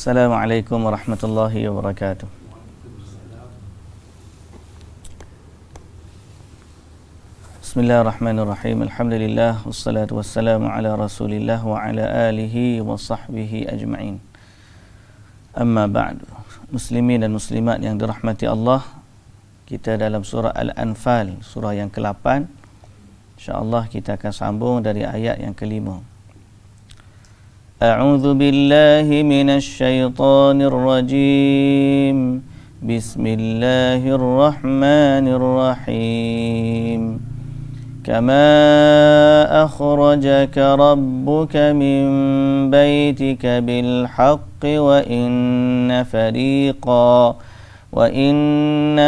Assalamualaikum warahmatullahi wabarakatuh. Bismillahirrahmanirrahim. Alhamdulillah wassalatu wassalamu ala Rasulillah wa ala alihi wa sahbihi ajma'in. Amma ba'du. Muslimin dan muslimat yang dirahmati Allah, kita dalam surah Al-Anfal, surah yang ke-8. InsyaAllah kita akan sambung dari ayat yang ke-5. A'udzu billahi minasy syaithanir rajim. Bismillahirrahmanirrahim. Kama akhrajaka rabbuka min baitika bil haqqi wa inna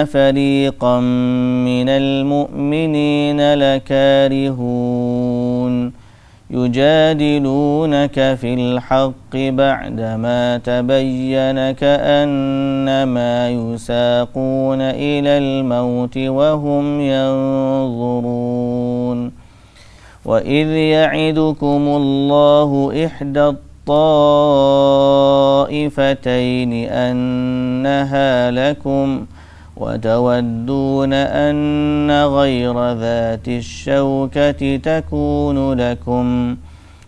fariqan minal mu'minina lakarihun. يجادلونك في الحق بعدما تبين كأنما يساقون إلى الموت وهم ينظرون وإذ يعدكم الله إحدى الطائفتين أنها لكم وتودون أن غير ذات الشوكة تكون لكم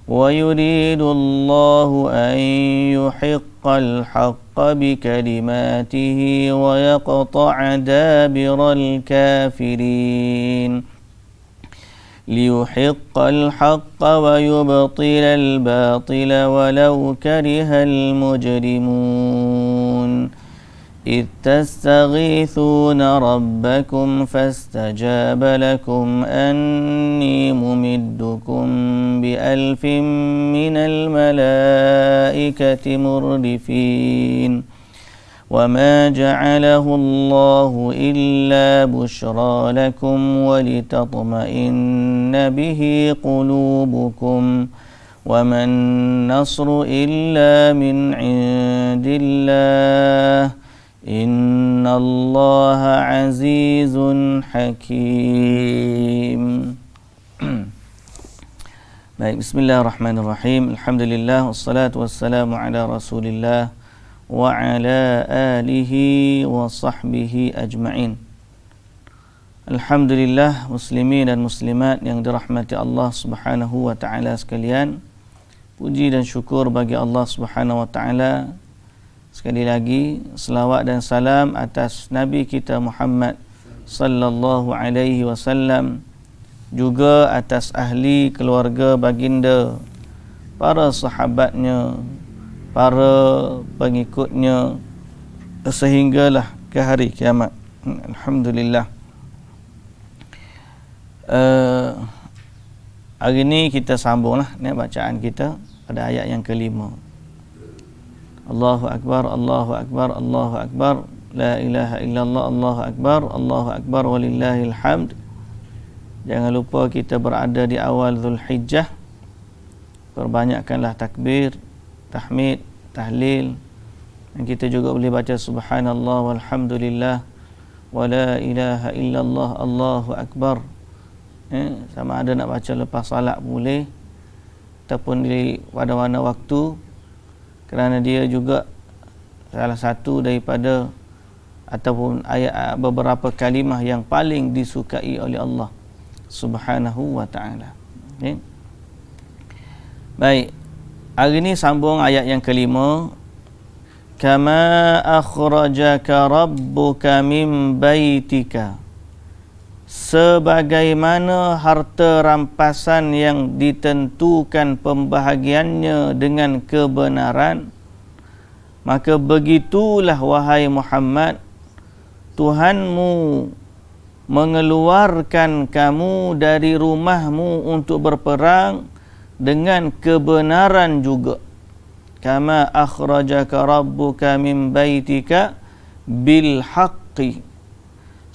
ويريد الله أن يحق الحق بكلماته ويقطع دابر الكافرين ليحق الحق ويبطل الباطل ولو كره المجرمون إذ تستغيثون ربكم فاستجاب لكم أني ممدكم ب1000 من الملائكة مردفين وما جعله الله إلا بشرى لكم ولتطمئن به قلوبكم وما النصر إلا من عند الله Innallaha azizun hakim. Baik, bismillahirrahmanirrahim. Alhamdulillah wassalatu wassalamu ala Rasulillah wa ala alihi wa sahbihi ajma'in. Alhamdulillah, muslimin dan muslimat yang dirahmati Allah Subhanahu wa taala sekalian. Puji dan syukur bagi Allah Subhanahu wa taala. Sekali lagi selawat dan salam atas Nabi kita Muhammad sallallahu alaihi wasallam, juga atas ahli keluarga baginda, para sahabatnya, para pengikutnya sehinggalah ke hari kiamat. Alhamdulillah. Hari ini kita sambunglah bacaan kita pada ayat yang ke-5. Allahu Akbar, Allahu Akbar, Allahu Akbar, La ilaha illallah, Allahu Akbar, walillahil hamd. Jangan lupa kita berada di awal Zulhijjah. Perbanyakkanlah takbir, tahmid, tahlil. Dan kita juga boleh baca subhanallah walhamdulillah wa la ilaha illallah, Allahu Akbar. Sama ada nak baca lepas salat boleh, ataupun di pada-pada waktu, kerana dia juga salah satu daripada ataupun ayat beberapa kalimah yang paling disukai oleh Allah Subhanahu wa taala. Okay. Baik. Hari ini sambung ayat yang ke-5. Kama akhrajaka rabbuka min baitika. Sebagaimana harta rampasan yang ditentukan pembahagiannya dengan kebenaran, maka begitulah wahai Muhammad, Tuhanmu mengeluarkan kamu dari rumahmu untuk berperang dengan kebenaran juga. Kama akhrajaka rabbuka min baitika bil haqqi.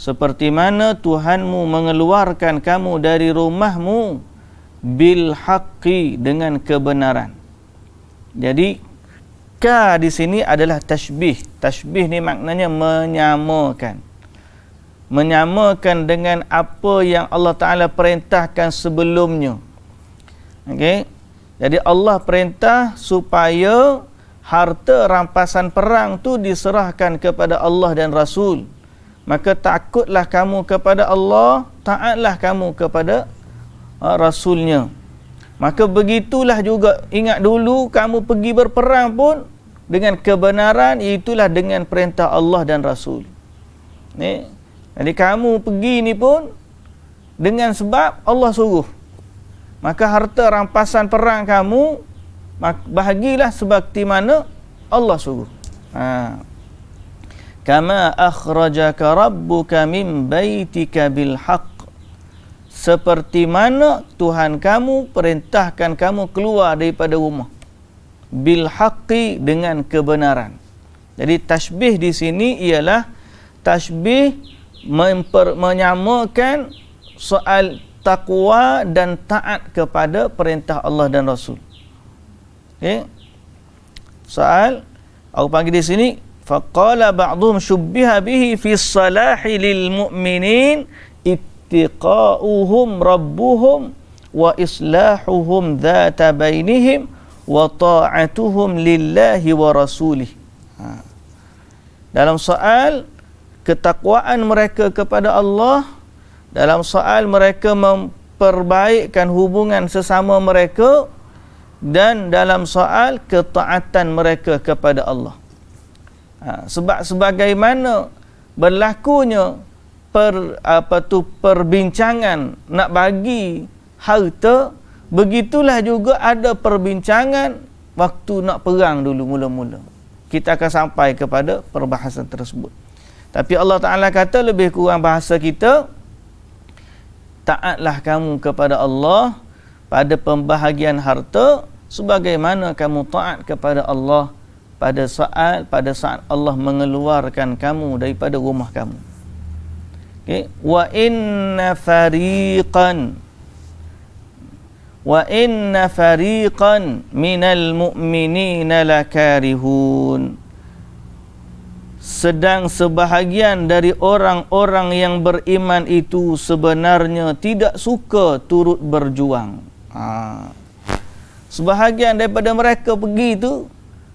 Seperti mana Tuhanmu mengeluarkan kamu dari rumahmu bil haqqi, dengan kebenaran. Jadi ka di sini adalah tashbih. Tashbih ni maknanya menyamakan. Menyamakan dengan apa yang Allah Ta'ala perintahkan sebelumnya. Okey. Jadi Allah perintah supaya harta rampasan perang tu diserahkan kepada Allah dan Rasul, maka takutlah kamu kepada Allah, taatlah kamu kepada Rasulnya. Maka begitulah juga, ingat dulu kamu pergi berperang pun dengan kebenaran, itulah dengan perintah Allah dan Rasul. Ni, jadi kamu pergi ni pun dengan sebab Allah suruh. Maka harta rampasan perang kamu bahagilah seperti mana Allah suruh. Kama akhrajaka rabbuka min baitika bil haqq, seperti mana Tuhan kamu perintahkan kamu keluar daripada rumah, bil haqqi, dengan kebenaran. Jadi tasbih di sini ialah tasbih menyamakan soal taqwa dan taat kepada perintah Allah dan Rasul. Okay. Soal aku panggil di sini, faqala ba'dhum syubbiha bihi fi salahi lil mu'minin ittiqa'uhum rabbuhum wa islahuhum dhata bainihim wa ta'atuhum lillahi wa rasulih. Dalam soal ketakwaan mereka kepada Allah, dalam soal mereka memperbaikkan hubungan sesama mereka, dan dalam soal ketaatan mereka kepada Allah. Sebab sebagaimana berlakunya perbincangan nak bagi harta, begitulah juga ada perbincangan waktu nak perang dulu mula-mula. Kita akan sampai kepada perbahasan tersebut. Tapi Allah Ta'ala kata lebih kurang bahasa kita, taatlah kamu kepada Allah pada pembahagian harta sebagaimana kamu taat kepada Allah pada saat Allah mengeluarkan kamu daripada rumah kamu. Okay. Wa inna fariqan minal mu'minina lakarihun, sedang sebahagian dari orang-orang yang beriman itu sebenarnya tidak suka turut berjuang. Sebahagian daripada mereka pergi tu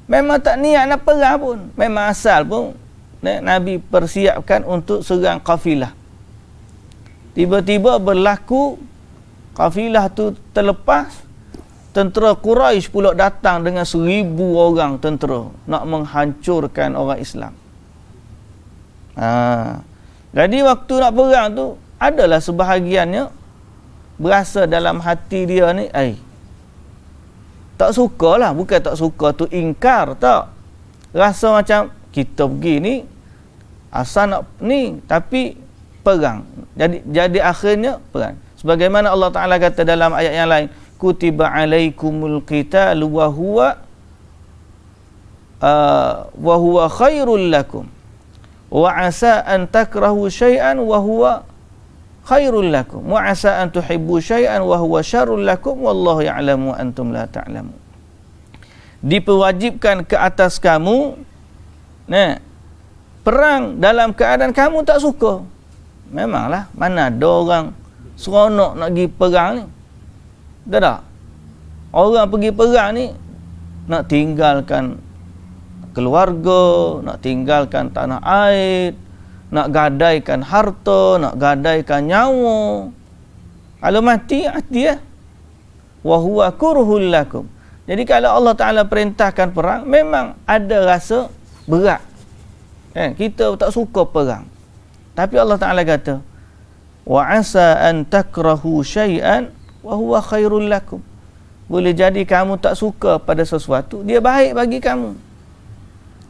memang tak niat nak perang pun, memang asal pun Nabi persiapkan untuk serang kafilah. Tiba-tiba berlaku kafilah tu terlepas, tentera Quraisy pula datang dengan 1,000 orang tentera nak menghancurkan orang Islam. Jadi waktu nak perang tu adalah sebahagiannya berasa dalam hati dia ni, tak sukalah, bukan tak suka tu ingkar, tak. Rasa macam kita pergi ni asal nak ni, tapi perang. Jadi akhirnya perang. Sebagaimana Allah Ta'ala kata dalam ayat yang lain, kutiba alaikumul qitalu wa huwa khairul lakum wa asa an takrahu syai'an wa huwa khairul lakum wa asa an tuhibbu syai'an wa huwa syarrul lakum wallahu ya'lamu antum la ta'lamun. Diperwajibkan ke atas kamu perang dalam keadaan kamu tak suka. Memanglah, mana ada orang seronok nak pergi perang ni? Tak. Orang pergi perang ni nak tinggalkan keluarga, nak tinggalkan tanah air, nak gadaikan harta, nak gadaikan nyawa. Kalau mati ya. Wa huwa kurhul lakum. Jadi kalau Allah Ta'ala perintahkan perang, memang ada rasa berat. Kita tak suka perang. Tapi Allah Ta'ala kata, wa asa an takrahu syai'an wa huwa khairul lakum. Boleh jadi kamu tak suka pada sesuatu, dia baik bagi kamu.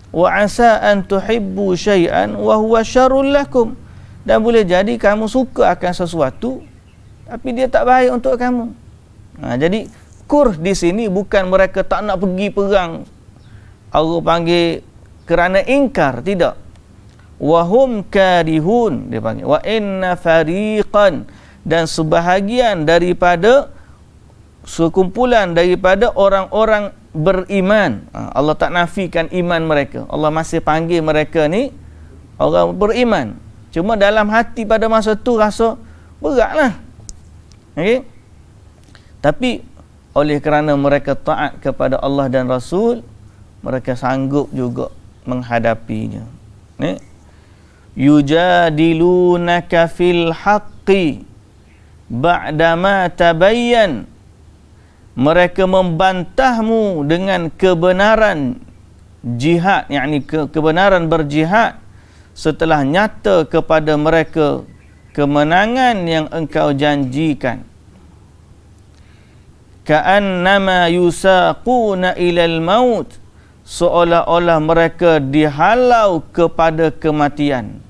Wa asa an tuhibbu syai'an wa huwa syarrul lakum. Dan boleh jadi kamu suka akan sesuatu tapi dia tak baik untuk kamu. Jadi kurh di sini bukan mereka tak nak pergi perang, Allah panggil kerana ingkar, tidak. Wahum karihun, dia panggil. Wa inna fariqan, dan sebahagian daripada sekumpulan daripada orang-orang beriman. Allah tak nafikan iman mereka. Allah masih panggil mereka ni orang beriman. Cuma dalam hati pada masa tu rasa beratlah. Okey. Tapi oleh kerana mereka taat kepada Allah dan Rasul, mereka sanggup juga menghadapinya. Ni yujadilunaka fil haqqi ba'dama tabayyan, mereka membantahmu dengan kebenaran jihad, yakni kebenaran berjihad setelah nyata kepada mereka kemenangan yang engkau janjikan. Ka'annama yusaquna ilal maut, seolah-olah mereka dihalau kepada kematian.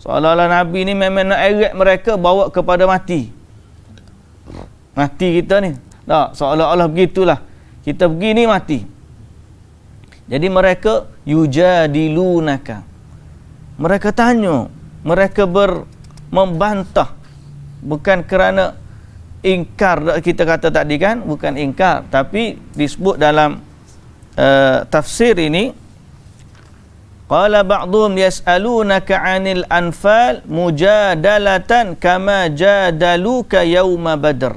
Seolah-olah Nabi ni memang nak eret mereka bawa kepada mati. Mati kita ni. Tak, seolah-olah begitulah. Kita pergi ni mati. Jadi mereka yujadilunaka. Mereka tanya, mereka membantah. Bukan kerana ingkar, kita kata tadi kan, bukan ingkar, tapi disebut dalam tafsir ini, qala ba'dhum yas'alunaka 'anil anfal mujadalatan kama jadaluka yauma badr.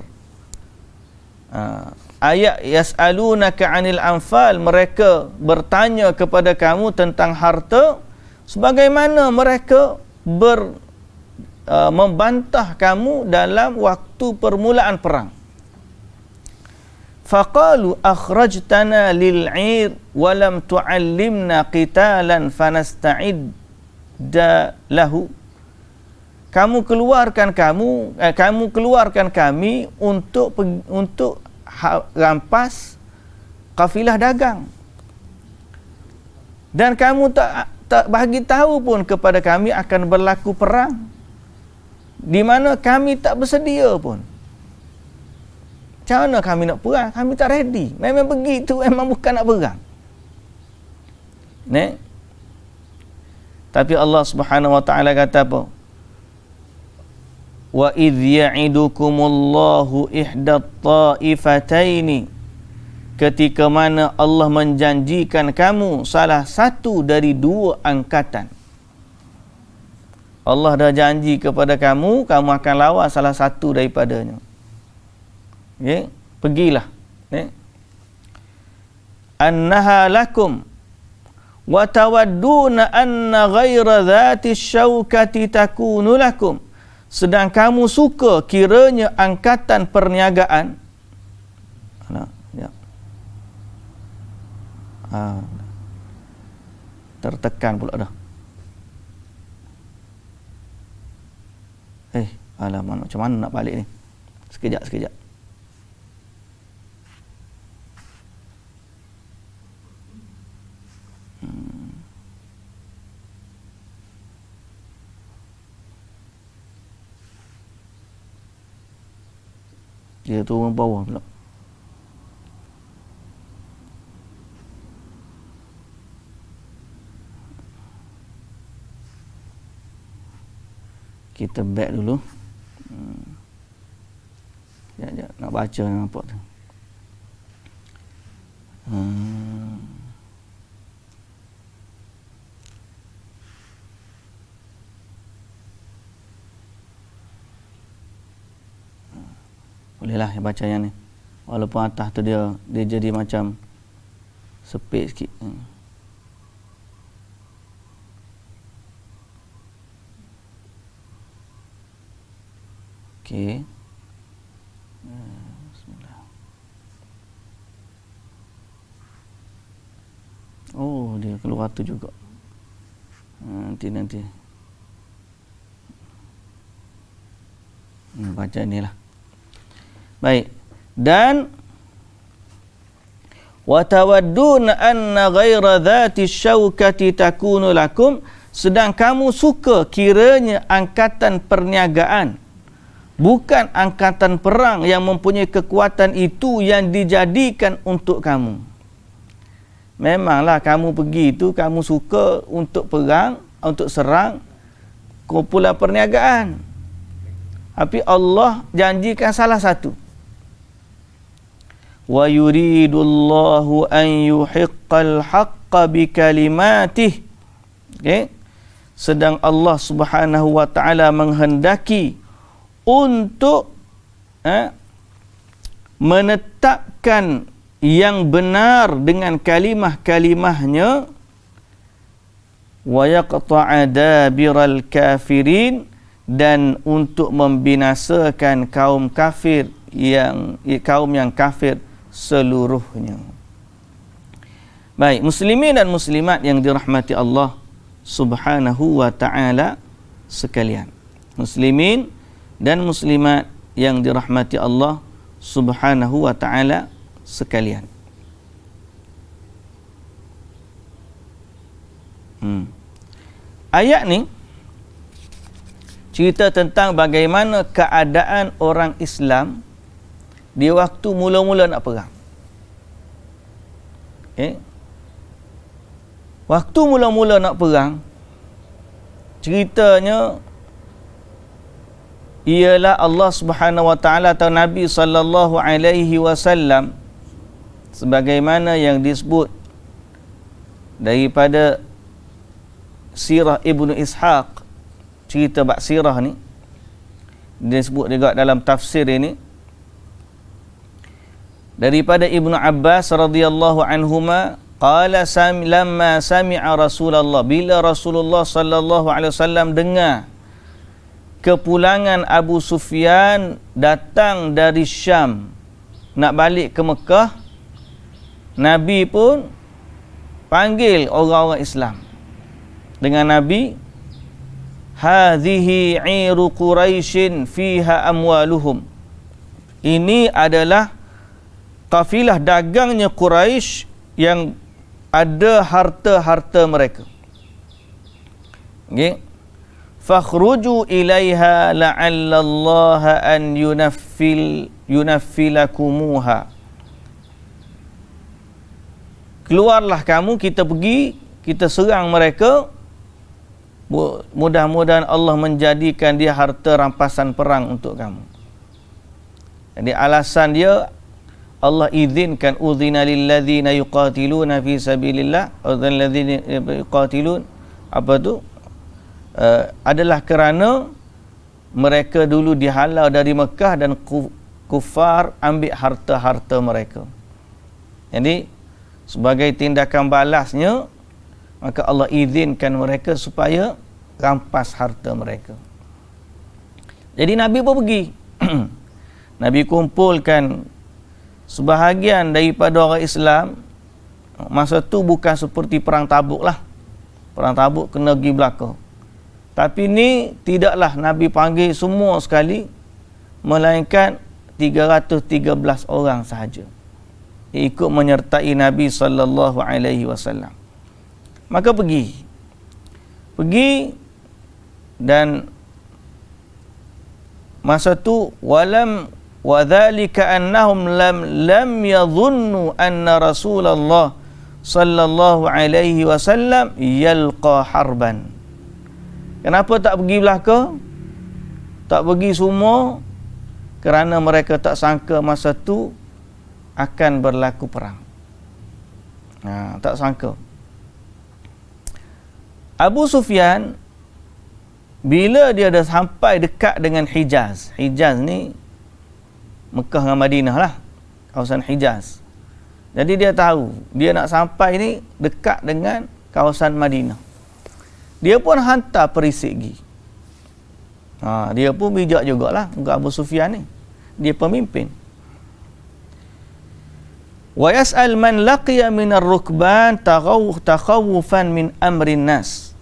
Ayat yas'alunaka 'anil anfal, mereka bertanya kepada kamu tentang harta sebagaimana mereka membantah kamu dalam waktu permulaan perang. Faqalu akhrajtana lil'ir wa lam tu'allimna qitalan fanasta'idda lahu. Kamu keluarkan kami untuk rampas kafilah dagang. Dan kamu tak bagi tahu pun kepada kami akan berlaku perang, di mana kami tak bersedia pun. Macam mana kami nak perang? Kami tak ready. Memang begitu, memang bukan nak perang. Ni. Tapi Allah Subhanahu wa taala kata apa? Wa idh ya'idukumullahu ihdat ta'ifataini, ketika mana Allah menjanjikan kamu salah satu dari dua angkatan. Allah dah janji kepada kamu, kamu akan lawan salah satu daripadanya. Okay? Pergilah. Okay? Annaha lakum wa tawadduna anna ghaira dhati syaukati takunu lakum. Sedang kamu suka kiranya angkatan perniagaan. Ya. Tertekan pula dah. Alamak, macam mana nak balik ni? Sekejap. Dia turun bawah pula. Kita back dulu. Sekejap, nak baca nampak tu. Bolehlah saya baca yang ni. Walaupun atas tu dia jadi macam sepit sikit. Okey. Bismillah. Oh, dia keluar tu juga. Nanti. Baca ni lah. Baik. Dan wa tawadduna anna ghaira dhati syaukati takunu lakum, sedang kamu suka kiranya angkatan perniagaan, bukan angkatan perang yang mempunyai kekuatan itu yang dijadikan untuk kamu. Memanglah kamu pergi itu, kamu suka untuk perang, untuk serang kumpulan perniagaan. Tapi Allah janjikan salah satu. Wa yuridullahu an yuhiqqal haqqa bikalimatih. Okey. Sedang Allah Subhanahu wa taala menghendaki untuk menetapkan yang benar dengan kalimah-kalimahnya, wa yaqta'a dabiral kafirin, dan untuk membinasakan kaum kafir yang kafir seluruhnya. Baik, muslimin dan muslimat yang dirahmati Allah Subhanahu wa taala sekalian. Muslimin dan muslimat yang dirahmati Allah Subhanahu wa taala sekalian. Ayat ni cerita tentang bagaimana keadaan orang Islam di waktu mula-mula nak perang. Waktu mula-mula nak perang, ceritanya ialah Allah Subhanahu wa taala atau Nabi sallallahu alaihi wasallam, sebagaimana yang disebut daripada sirah Ibnu Ishaq, cerita bab sirah ni disebut juga dalam tafsir ini, daripada Ibnu Abbas radhiyallahu anhuma qala lamma sami'a Rasulullah, bila Rasulullah sallallahu alaihi wasallam dengar kepulangan Abu Sufyan datang dari Syam nak balik ke Mekah, Nabi pun panggil orang-orang Islam dengan Nabi, hadhihi 'iru Quraisyin fiha amwaluhum, ini adalah kafilah dagangnya Quraisy yang ada harta-harta mereka. Okey, fakhruju ilaiha la'alla Allah an yunafilakumuha, keluarlah kamu, kita pergi, kita serang mereka, mudah-mudahan Allah menjadikan dia harta rampasan perang untuk kamu. Jadi alasan dia, Allah izinkan uzina lilladzina yuqatiluna fi sabilillah, uzina lilladzina yuqatilun, apa tu, adalah kerana mereka dulu dihalau dari Mekah dan kufar ambil harta-harta mereka. Jadi sebagai tindakan balasnya, maka Allah izinkan mereka supaya rampas harta mereka. Jadi Nabi pun pergi. Nabi kumpulkan sebahagian daripada orang Islam. Masa tu bukan seperti perang Tabuk lah. Perang Tabuk kena pergi belakang. Tapi ni tidaklah Nabi panggil semua sekali, melainkan 313 orang sahaja ikut menyertai Nabi sallallahu alaihi wasallam. Maka pergi dan masa tu wa dzalika annahum lam yadhunnu anna Rasulullah sallallahu alaihi wasallam yalqa harban. Kenapa tak pergi belaka? Tak pergi semua kerana mereka tak sangka masa tu akan berlaku perang. Tak sangka. Abu Sufyan bila dia dah sampai dekat dengan Hijaz. Hijaz ni Mekah dengan Madinah lah, kawasan Hijaz. Jadi dia tahu dia nak sampai ni dekat dengan kawasan Madinah. Dia pun hantar perisik pergi. Dia pun bijak jugalah untuk Abu Sufyan ni. Dia pemimpin. Wa yas'al man laqiya min ar-rukban takhawufan min amrin nas.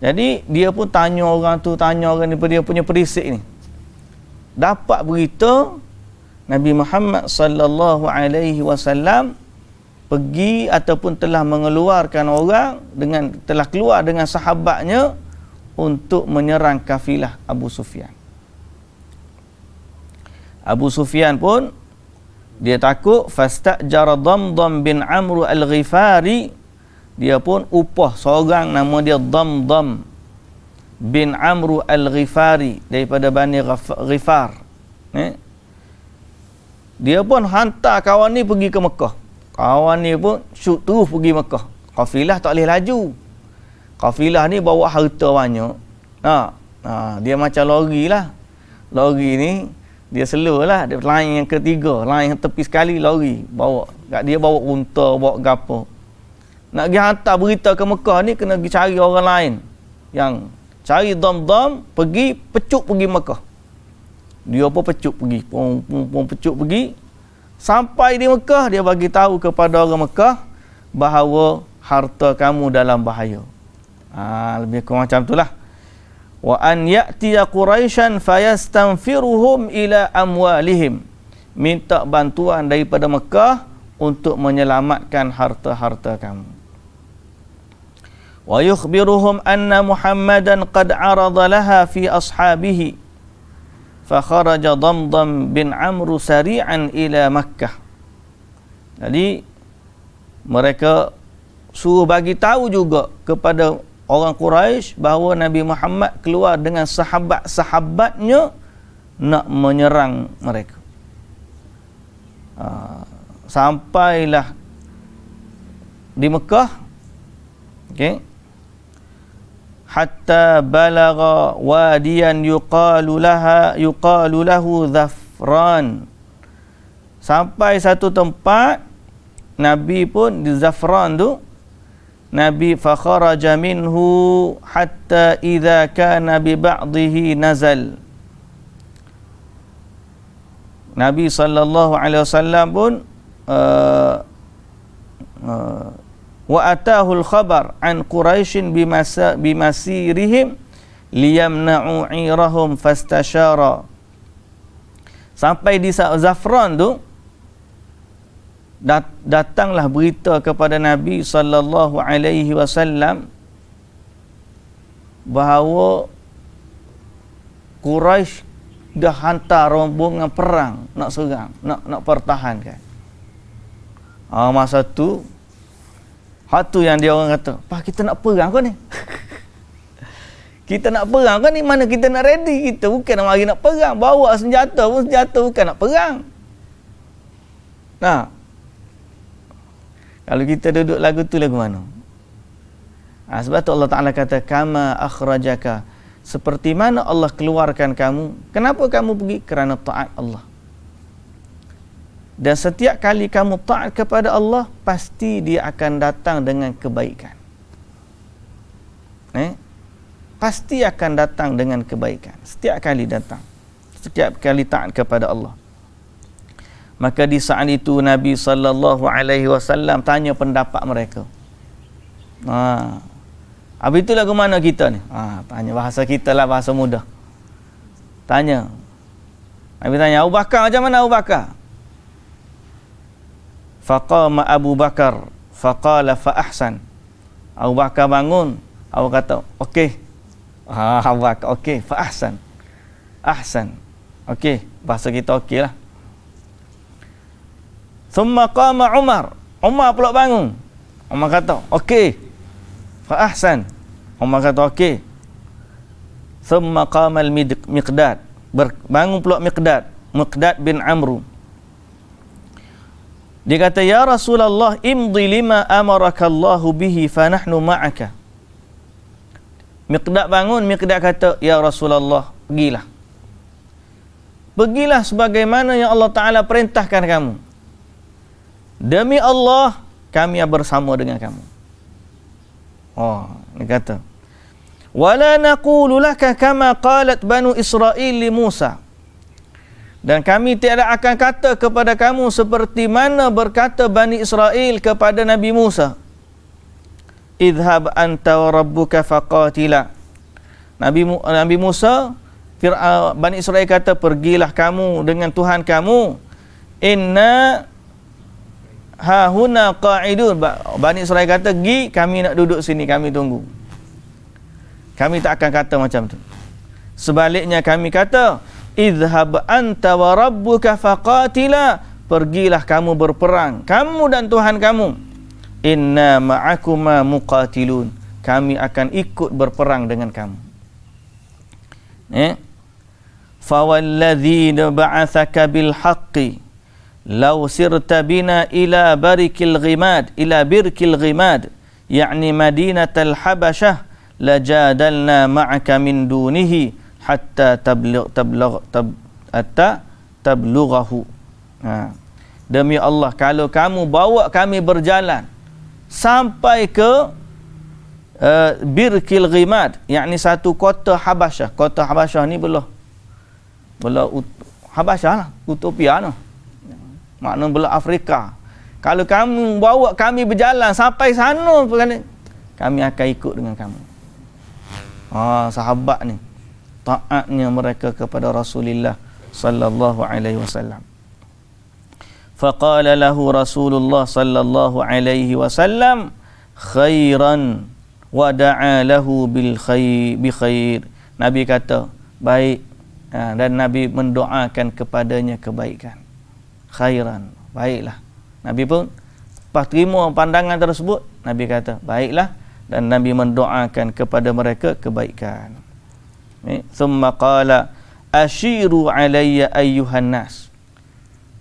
Jadi dia pun tanya orang tu, tanya orang ni, dia punya perisik ni. Dapat berita Nabi Muhammad sallallahu alaihi wasallam pergi ataupun telah mengeluarkan orang telah keluar dengan sahabatnya untuk menyerang kafilah Abu Sufyan. Abu Sufyan pun dia takut, fastajara Damdam bin Amr al-Ghifari, dia pun upah seorang nama dia Damdam bin Amr al-Ghifari daripada Bani Ghifar. Dia pun hantar kawan ni pergi ke Mekah. Kawan ni pun shoot terus pergi Mekah. Kafilah tak boleh laju. Kafilah ni bawa harta banyak. Dia macam lori lah. Lori ni Dia slow lah. Dia line yang ketiga, line yang tepi sekali lari bawa. Kat dia bawa unta, bawa gapo. Nak pergi hantar berita ke Mekah ni kena pergi cari orang lain yang cari Dam-Dam, pergi pecuk pergi Mekah. Dia pun pecuk pergi, pun pecuk pergi. Sampai di Mekah, dia bagi tahu kepada orang Mekah bahawa harta kamu dalam bahaya. Lebih kurang macam itulah. Wa an ya'tiya Quraisyan fayastanfiruhum ila amwalihim. Minta bantuan daripada Mekah untuk menyelamatkan harta-harta kamu. Wa yukhbiruhum anna Muhammadan qad arada laha fi ashabihi. Fa kharaja Damdam bin Amr sari'an ila Makkah. Jadi mereka suruh bagi tahu juga kepada orang Quraisy bahawa Nabi Muhammad keluar dengan sahabat-sahabatnya nak menyerang mereka. Sampailah di Mekah, okey, hatta balagha wadiyan yuqalu lahu Zafran. Sampai satu tempat Nabi pun di Zafran tu, Nabi fakharaja minhu hatta idza kana bi ba'dihi nazal. Nabi sallallahu alaihi wasallam pun wa atahu al-khabar an Quraisy bimasirihim liyamna'u 'irahum fastashara. Sampai di Zafran tu datanglah berita kepada Nabi sallallahu alaihi wasallam bahawa Quraisy dah hantar rombongan perang nak serang, nak pertahankan. Masa tu hatu yang dia orang kata, "Pak, kita nak perang kau ni." Kita nak perang kau ni, mana kita nak ready kita, bukan nak mari nak perang, bawa senjata pun senjata bukan nak perang. Nah, kalau kita duduk lagu tu lagu mana? Sebab tu Allah Ta'ala kata, kama akhrajaka, seperti mana Allah keluarkan kamu. Kenapa kamu pergi? Kerana taat Allah. Dan setiap kali kamu taat kepada Allah, pasti dia akan datang dengan kebaikan. Pasti akan datang dengan kebaikan. Setiap kali datang. Setiap kali taat kepada Allah. Maka di saat itu Nabi sallallahu alaihi wasallam tanya pendapat mereka. Habis itu lagu mana kita ni? Tanya bahasa kita lah, bahasa mudah. Tanya. Nabi tanya, Abu Bakar macam mana Abu Bakar? Faqama Abu Bakar faqala fa ahsan. Abu Bakar bangun, Abu kata, okey. Abu Bakar, okey, fa ahsan. Ahsan. Okey, bahasa kita okey lah. Thumma qama Umar. Umar pula bangun. Umar kata, okey. Fa ahsan. Umar kata, okey. Thumma qama al-Miqdad. Bangun pula Miqdad. Miqdad bin Amr. Dia kata, ya Rasulullah, imdi lima amaraka Allahu bihi fa nahnu ma'aka. Miqdad bangun, Miqdad kata, ya Rasulullah, pergilah. Pergilah sebagaimana yang Allah Ta'ala perintahkan kamu. Demi Allah, kami bersama dengan kamu. Dia kata, wala naqulu laka kama qalat banu Israil li Musa. Dan kami tidak akan kata kepada kamu seperti mana berkata Bani Israel kepada Nabi Musa. Idhab anta wa rabbuka faqatila. Nabi Musa, Bani Israel kata, pergilah kamu dengan Tuhan kamu. Inna hahuna qa'idun. Bani Israel kata, pergi, kami nak duduk sini, kami tunggu. Kami tak akan kata macam tu. Sebaliknya kami kata, idhab anta wa rabbuka faqatila. Pergilah kamu berperang, kamu dan Tuhan kamu. Inna ma'akuma muqatilun. Kami akan ikut berperang dengan kamu. Fawalladhi ba'athaka bil haqqi law sirta bina ila birkil ghimad yani madinatal habasyah lajadalna ma'aka min dunihi hatta tablughahu. Demi Allah, kalau kamu bawa kami berjalan sampai ke Birkil Ghimad, yakni satu kota Habasyah. Kota Habasyah ni belah Habasyah lah, Utopia lah, makna belah Afrika. Kalau kamu bawa kami berjalan sampai sana, kami akan ikut dengan kamu. Sahabat ni taatnya mereka kepada Rasulullah sallallahu alaihi wasallam. Faqala lahu Rasulullah sallallahu alaihi wasallam khairan wa da'a lahu bil khair bi khair. Nabi kata baik, dan Nabi mendoakan kepadanya kebaikan. Khairan, baiklah. Nabi pun lepas terima pandangan tersebut, Nabi kata baiklah, dan Nabi mendoakan kepada mereka kebaikan. Thumma qala ashiru alayya ayyuhan nas.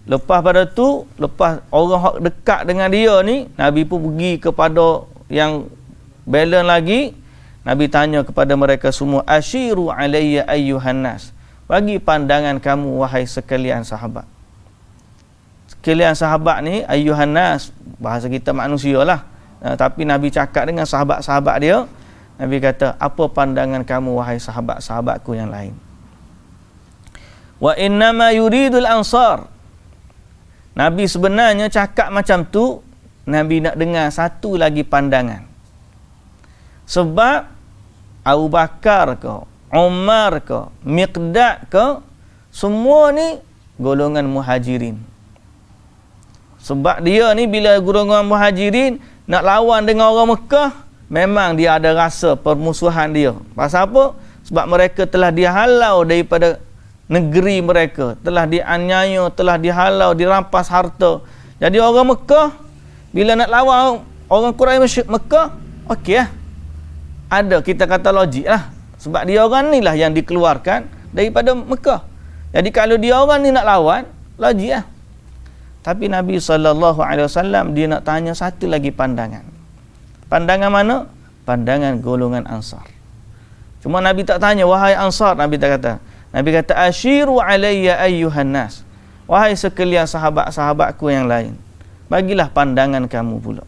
Lepas pada tu, lepas orang dekat dengan dia ni, Nabi pun pergi kepada yang balance lagi. Nabi tanya kepada mereka semua, ashiru alayya ayyuhan nas. Bagi pandangan kamu wahai sekalian sahabat. Sekalian sahabat ni ayyuhan nas, bahasa kita manusia lah. Tapi Nabi cakap dengan sahabat-sahabat dia. Nabi kata, apa pandangan kamu wahai sahabat-sahabatku yang lain? Wa innama yuridul ansar. Nabi sebenarnya cakap macam tu, Nabi nak dengar satu lagi pandangan. Sebab Abu Bakar ke, Umar ke, Miqdad ke, semua ni golongan muhajirin. Sebab dia ni bila golongan muhajirin nak lawan dengan orang Mekah, memang dia ada rasa permusuhan dia. Pasal apa? Sebab mereka telah dihalau daripada negeri mereka, telah dianiaya, telah dihalau, dirampas harta. Jadi orang Mekah bila nak lawan orang Quraisy Mekah, okey lah, ada kita kata logik lah, sebab dia orang ni lah yang dikeluarkan daripada Mekah. Jadi kalau dia orang ni nak lawan, logik lah. Tapi Nabi SAW dia nak tanya satu lagi pandangan. Pandangan mana? Pandangan golongan Ansar. Cuma Nabi tak tanya wahai Ansar, Nabi tak kata. Nabi kata ashiru alayya ayyuhan nas. Wahai sekalian sahabat-sahabatku yang lain, bagilah pandangan kamu pula.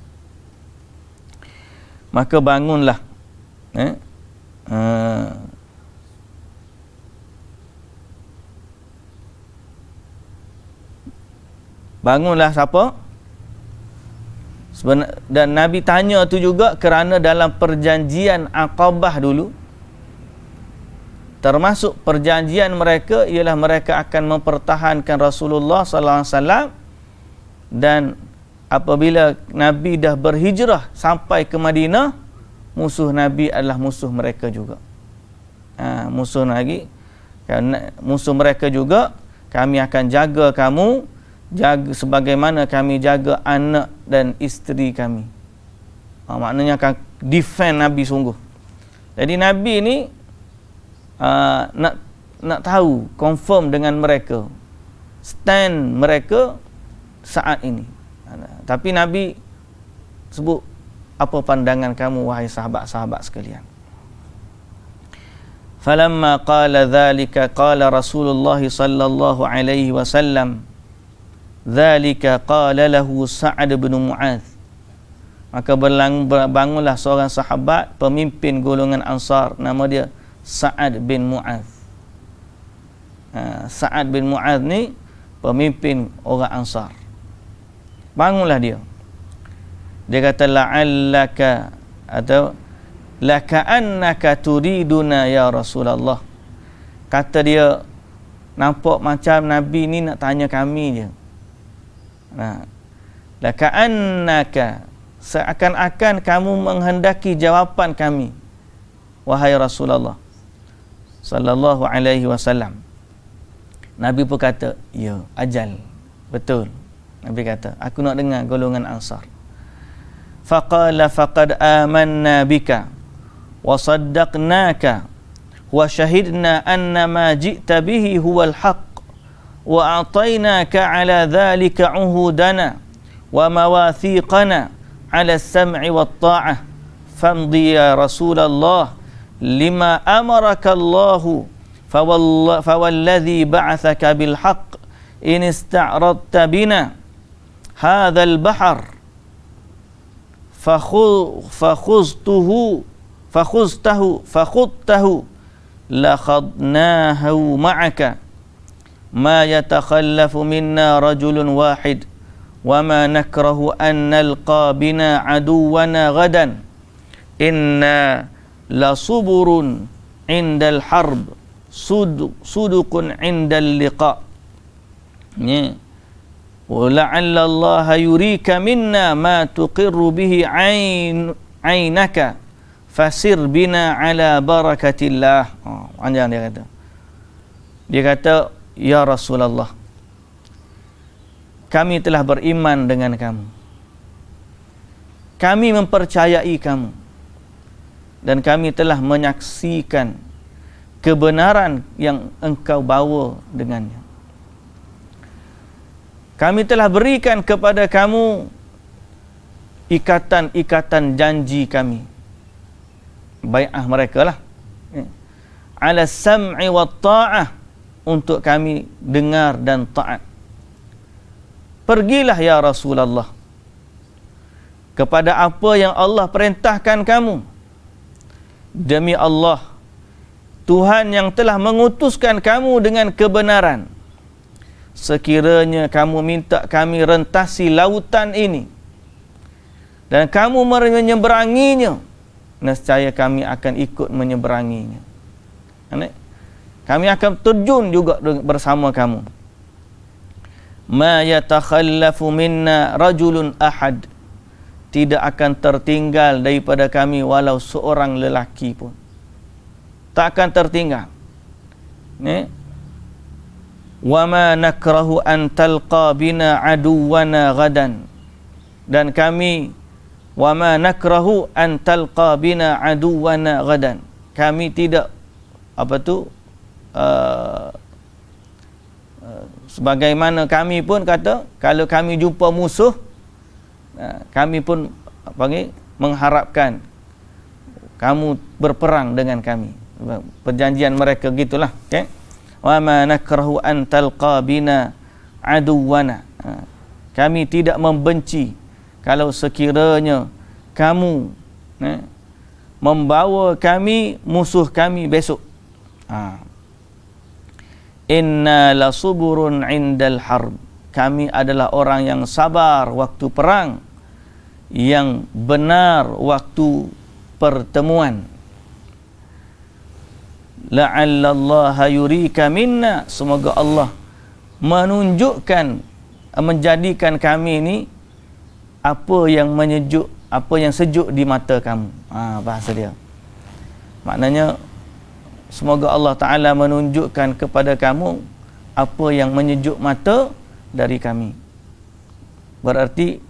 Maka bangunlah bangunlah siapa? Dan Nabi tanya tu juga kerana dalam perjanjian Aqabah dulu, termasuk perjanjian mereka ialah mereka akan mempertahankan Rasulullah sallallahu alaihi wasallam, dan apabila Nabi dah berhijrah sampai ke Madinah, musuh Nabi adalah musuh mereka juga. Musuh mereka juga, kami akan jaga kamu, jaga sebagaimana kami jaga anak dan isteri kami. Maknanya akan defend Nabi sungguh. Jadi Nabi ni nak tahu, confirm dengan mereka stand mereka saat ini. Tapi Nabi sebut, apa pandangan kamu wahai sahabat-sahabat sekalian? Falamma qala dhalika qala Rasulullah sallallahu alaihi wasallam dhalika qala lahu Sa'ad bin Mu'adz. Maka bangunlah seorang sahabat pemimpin golongan Ansar, nama dia Sa'ad bin Mu'adz. Sa'ad bin Mu'adz ni pemimpin orang Ansar. Bangunlah dia. Dia kata la'allaka atau laka'annaka turiduna ya Rasulullah. Kata dia, nampak macam Nabi ni nak tanya kami je. Laka'annaka, seakan-akan kamu menghendaki jawapan kami wahai Rasulullah sallallahu alaihi wasallam. Nabi pun kata, ya, ajal, betul. Nabi kata, aku nak dengar golongan Ansar. Faqala faqad amanna bika wa saddaqnaka wa syahidna anna ma ji'ta bihi huwal haqq wa a'tainaka ala dhalika uhudana wa mawathiqana ala as-sam'i wat ta'ah famdi ya Rasulullah lima amaraka Allahu fawalladhi ba'athaka bil haqq in ista'radta bina hadzal bahr fakhudtahu lakhadnahu ma'aka ma yatakhallafu minna rajulun wahid wa ma nakrahu an nalqa bina aduwana gadan inna lasuburun indal harb suduqun indal liqa. Ni wa la'alla Allah yurika minna ma tuqirru bihi aynaka fasir bina ala barakatillah. Panjang dia kata. Dia kata, ya Rasulullah, kami telah beriman dengan kamu, kami mempercayai kamu, dan kami telah menyaksikan kebenaran yang engkau bawa dengannya. Kami telah berikan kepada kamu ikatan-ikatan janji kami, bai'ah mereka lah, ala sam'i wa ta'ah, untuk kami dengar dan taat. Pergilah ya Rasulullah kepada apa yang Allah perintahkan kamu. Demi Allah, Tuhan yang telah mengutuskan kamu dengan kebenaran, sekiranya kamu minta kami rentasi lautan ini dan kamu menyeberanginya, nescaya kami akan ikut menyeberanginya. Kami akan terjun juga bersama kamu. Ma yatakhallafu minna rajulun ahad, tidak akan tertinggal daripada kami walau seorang lelaki pun, tak akan tertinggal. Ni wa ma nakrahu an talqa bina aduwana gadan, dan kami wa ma nakrahu an talqa bina aduwana gadan, kami tidak sebagaimana kami pun kata, kalau kami jumpa musuh, kami pun mengharapkan kamu berperang dengan kami. Perjanjian mereka gitulah, okay? Wa ma nakrahu an talqa bina aduwana, kami tidak membenci kalau sekiranya kamu membawa kami musuh kami besok. Inna lasuburun indal harb, kami adalah orang yang sabar waktu perang, yang benar waktu pertemuan. La'alla Allah yurika minna, semoga Allah menunjukkan, menjadikan kami ini apa yang menyejuk, apa yang sejuk di mata kamu. Bahasa dia, maknanya semoga Allah Ta'ala menunjukkan kepada kamu apa yang menyejuk mata dari kami. Berarti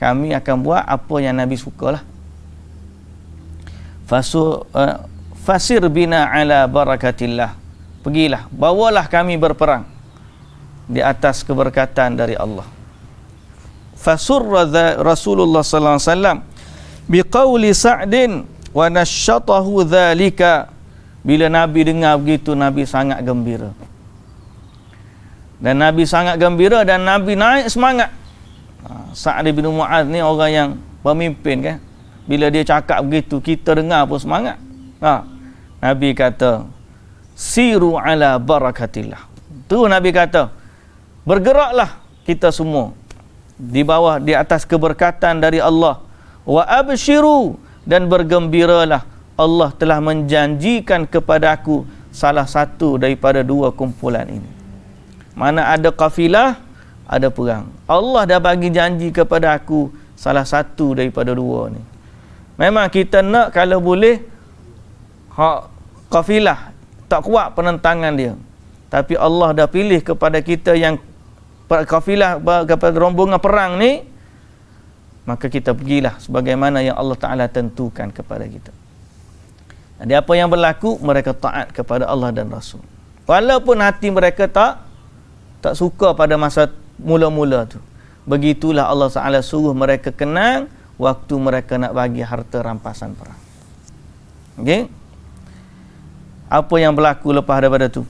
kami akan buat apa yang Nabi sukalah. Fasir bina ala barakatillah, pergilah, bawalah kami berperang di atas keberkatan dari Allah. Fasurra Rasulullah sallallahu alaihi wasallam biqauli Sa'din wa nasyatahu dzalika. Bila Nabi dengar begitu, Nabi sangat gembira. Dan Nabi sangat gembira dan Nabi naik semangat. Sa'd bin Mu'adz ni orang yang pemimpin kan. Bila dia cakap begitu, kita dengar pun semangat. Nabi kata, siru ala barakatillah. Tu Nabi kata, bergeraklah kita semua di bawah, di atas keberkatan dari Allah. Wa abshiru, dan bergembiralah, Allah telah menjanjikan kepada aku salah satu daripada dua kumpulan ini. Mana ada kafilah, ada perang. Allah dah bagi janji kepada aku salah satu daripada dua ni. Memang kita nak kalau boleh kafilah tak kuat penentangan dia, tapi Allah dah pilih kepada kita yang kafilah, kepada rombongan perang ni, maka kita pergilah sebagaimana yang Allah Ta'ala tentukan kepada kita. Jadi apa yang berlaku, mereka taat kepada Allah dan Rasul, walaupun hati mereka tak suka pada masa mula-mula tu. Begitulah Allah Ta'ala suruh mereka kenang waktu mereka nak bagi harta rampasan perang. Okey, apa yang berlaku lepas daripada tu?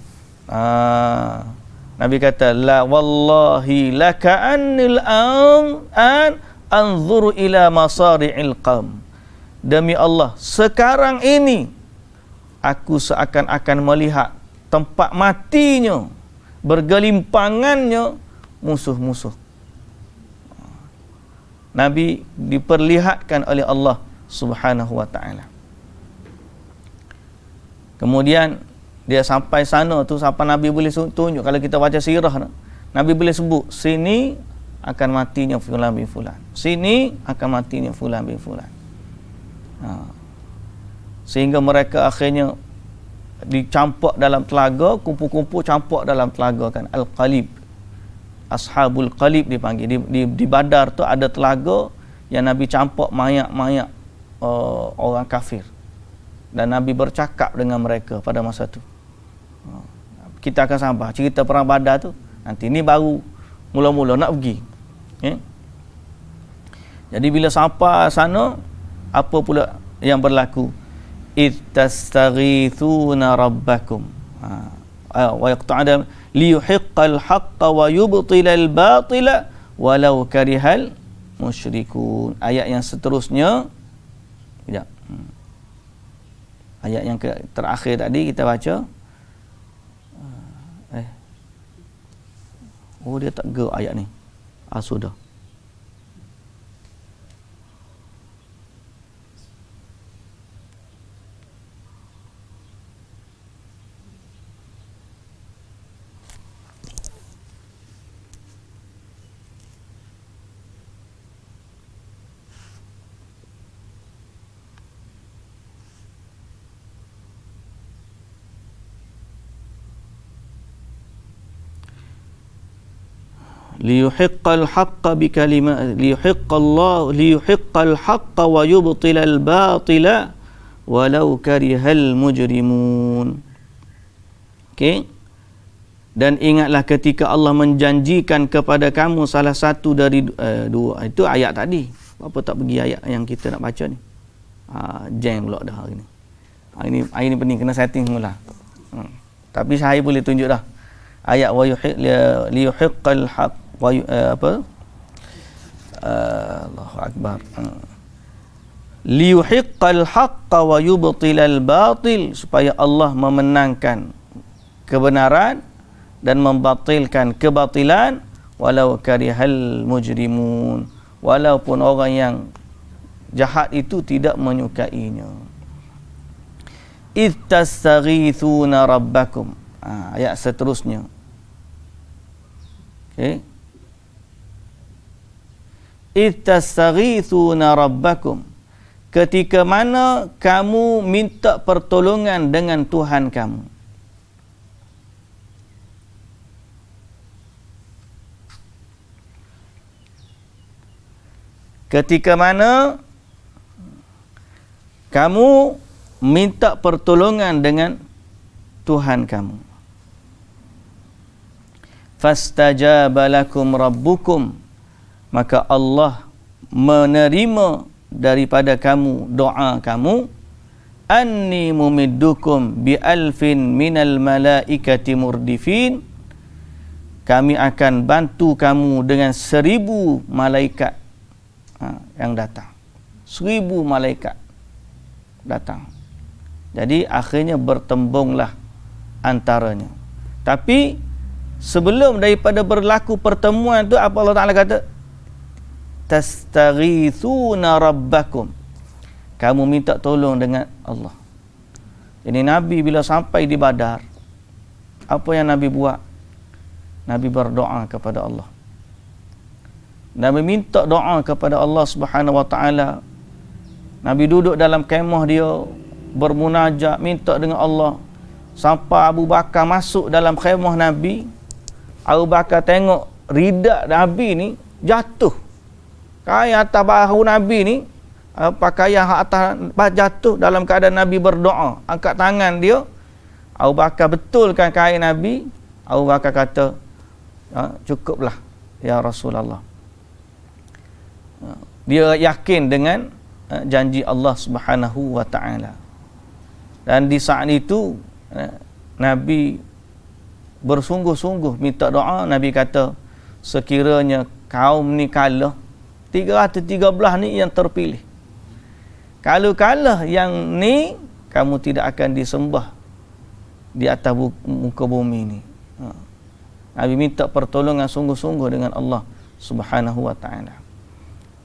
Nabi kata, la wallahi laka anil an anzuru ila masari'il qam. Demi Allah, sekarang ini aku seakan-akan melihat tempat matinya, bergelimpangannya musuh-musuh. Nabi diperlihatkan oleh Allah Subhanahu wa taala. Kemudian dia sampai sana tu, sampai Nabi boleh tunjuk, kalau kita baca sirah, Nabi boleh sebut sini akan matinya fulan bin fulan, sini akan matinya fulan bin fulan. Sehingga mereka akhirnya dicampak dalam telaga, kumpul-kumpul campak dalam telaga kan, Al-Qalib, Ashabul Qalib dipanggil. Di Badar tu ada telaga yang Nabi campak mayat-mayat orang kafir, dan Nabi bercakap dengan mereka pada masa tu. Kita akan sampai cerita perang Badar tu nanti, ni baru mula-mula nak pergi. Jadi bila sampai sana, apa pula yang berlaku? Ittastaghithuna rabbakum wa yaqta'u liyuhiqqal haqqa wa yubtilal batila walau karihal musyrikun. Ayat yang seterusnya, sekejap. Ayat yang terakhir tadi kita baca, oh dia tak gerak ayat ni. Sudah. liyuhiqqal haqqa liyuhiqqal haqqa wa yubtilal batila walau karihal mujrimun. Okey. Dan ingatlah ketika Allah menjanjikan kepada kamu salah satu dari dua. Itu ayat tadi. Apa tak pergi ayat yang kita nak baca ni? Jam pula dah hari ni. Hari ni pening, kena setting semula. Tapi saya boleh tunjuk dah. Ayat wa liyuhiqqal haqq wa Allahu akbar. Liyuhiqqal haqqa wa yubtilal batil, supaya Allah memenangkan kebenaran dan membatilkan kebatilan, walau karihal mujrimun, walaupun orang yang jahat itu tidak menyukainya. Idh tastaghithuna rabbakum. Ayat seterusnya. Okey. Idh tastaghithuna rabbakum. Ketika mana kamu minta pertolongan dengan Tuhan kamu. Ketika mana kamu minta pertolongan dengan Tuhan kamu. Fastajaba lakum rabbukum, maka Allah menerima daripada kamu doa kamu. Anni mumiddukum bi alfin minal malaikati murdifin, kami akan bantu kamu dengan 1000 malaikat yang datang. 1000 malaikat datang. Jadi akhirnya bertembunglah antaranya. Tapi sebelum daripada berlaku pertemuan tu, apa Allah Ta'ala kata? Tastaghithuna rabbakum. Kamu minta tolong dengan Allah. Jadi Nabi bila sampai di Badar, apa yang Nabi buat? Nabi berdoa kepada Allah. Nabi minta doa kepada Allah Subhanahu wa taala. Nabi duduk dalam kemah dia, bermunajat, minta dengan Allah. Sampai Abu Bakar masuk dalam kemah Nabi, Abu Bakar tengok ridak Nabi ni jatuh. Kain atas bahu Nabi ni, pakaian atas jatuh dalam keadaan Nabi berdoa. Angkat tangan dia, Abu Bakar betulkan kain Nabi. Abu Bakar kata, cukuplah ya Rasulullah. Dia yakin dengan janji Allah Subhanahu wa taala. Dan di saat itu Nabi bersungguh-sungguh minta doa. Nabi kata sekiranya kaum ni kalah, 313 ni yang terpilih. Kalau kalah yang ni, kamu tidak akan disembah di atas muka bumi ni. Nabi minta pertolongan sungguh-sungguh dengan Allah Subhanahu wa ta'ala.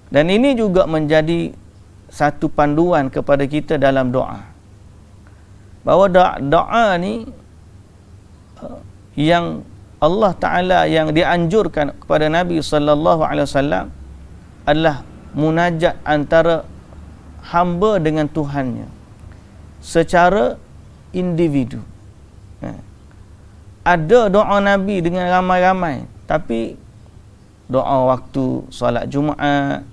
Dan ini juga menjadi satu panduan kepada kita dalam doa. Bahawa doa ni yang Allah Ta'ala yang dianjurkan kepada Nabi sallallahu alaihi wasallam adalah munajat antara hamba dengan Tuhannya secara individu. Ada doa Nabi dengan ramai-ramai, tapi doa waktu solat Jumaat,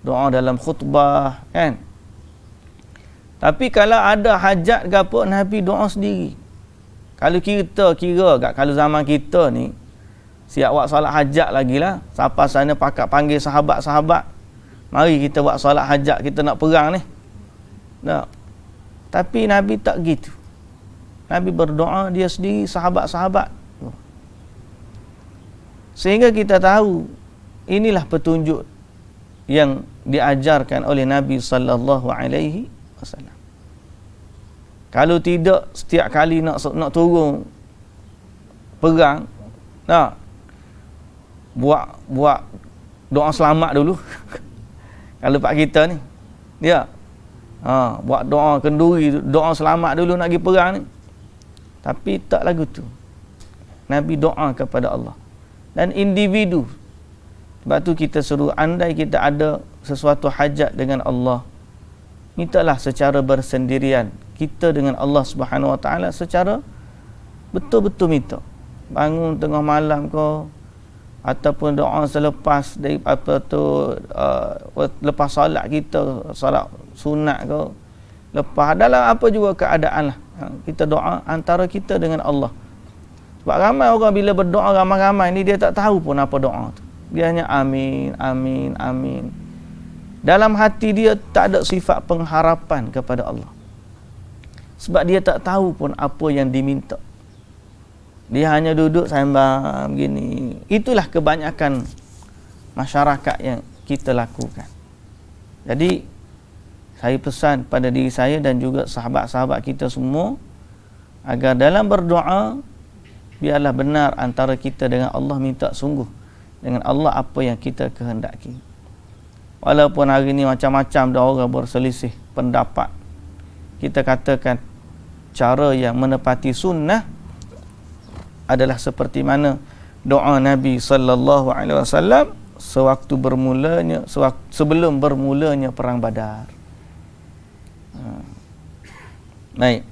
doa dalam khutbah, kan? Tapi kalau ada hajat ke apa, Nabi doa sendiri. Kalau kita kira kat, kalau zaman kita ni siap buat solat hajat lagi lah, siapa sana pakat panggil sahabat-sahabat, mari kita buat solat hajat, kita nak perang ni. Tak. Tapi Nabi tak gitu. Nabi berdoa dia sendiri, sahabat-sahabat. Sehingga kita tahu inilah petunjuk yang diajarkan oleh Nabi sallallahu alaihi wasallam. Kalau tidak, setiap kali nak turun perang, nak buat doa selamat dulu. Kalau pak kita ni, dia buat doa kenduri, doa selamat dulu nak pergi perang ni. Tapi tak lagu tu. Nabi doa kepada Allah. Dan individu. Sebab tu kita suruh, andai kita ada sesuatu hajat dengan Allah, mintalah secara bersendirian. Kita dengan Allah Subhanahu Wa Taala secara betul-betul minta. Bangun tengah malam ke, ataupun doa selepas dari apa tu, lepas solat kita, solat sunat ke, lepas dalam apa juga keadaan lah, kita doa antara kita dengan Allah. Sebab ramai orang bila berdoa ramai-ramai ni, dia tak tahu pun apa doa tu. Dia hanya amin, amin, amin. Dalam hati dia tak ada sifat pengharapan kepada Allah. Sebab dia tak tahu pun apa yang diminta. Dia hanya duduk sembang begini. Itulah kebanyakan masyarakat yang kita lakukan. Jadi saya pesan pada diri saya dan juga sahabat-sahabat kita semua, agar dalam berdoa biarlah benar antara kita dengan Allah, minta sungguh dengan Allah apa yang kita kehendaki. Walaupun hari ini macam-macam dah orang berselisih pendapat, kita katakan cara yang menepati sunnah adalah seperti mana doa Nabi sallallahu alaihi wasallam sebelum bermulanya perang Badar. Baik.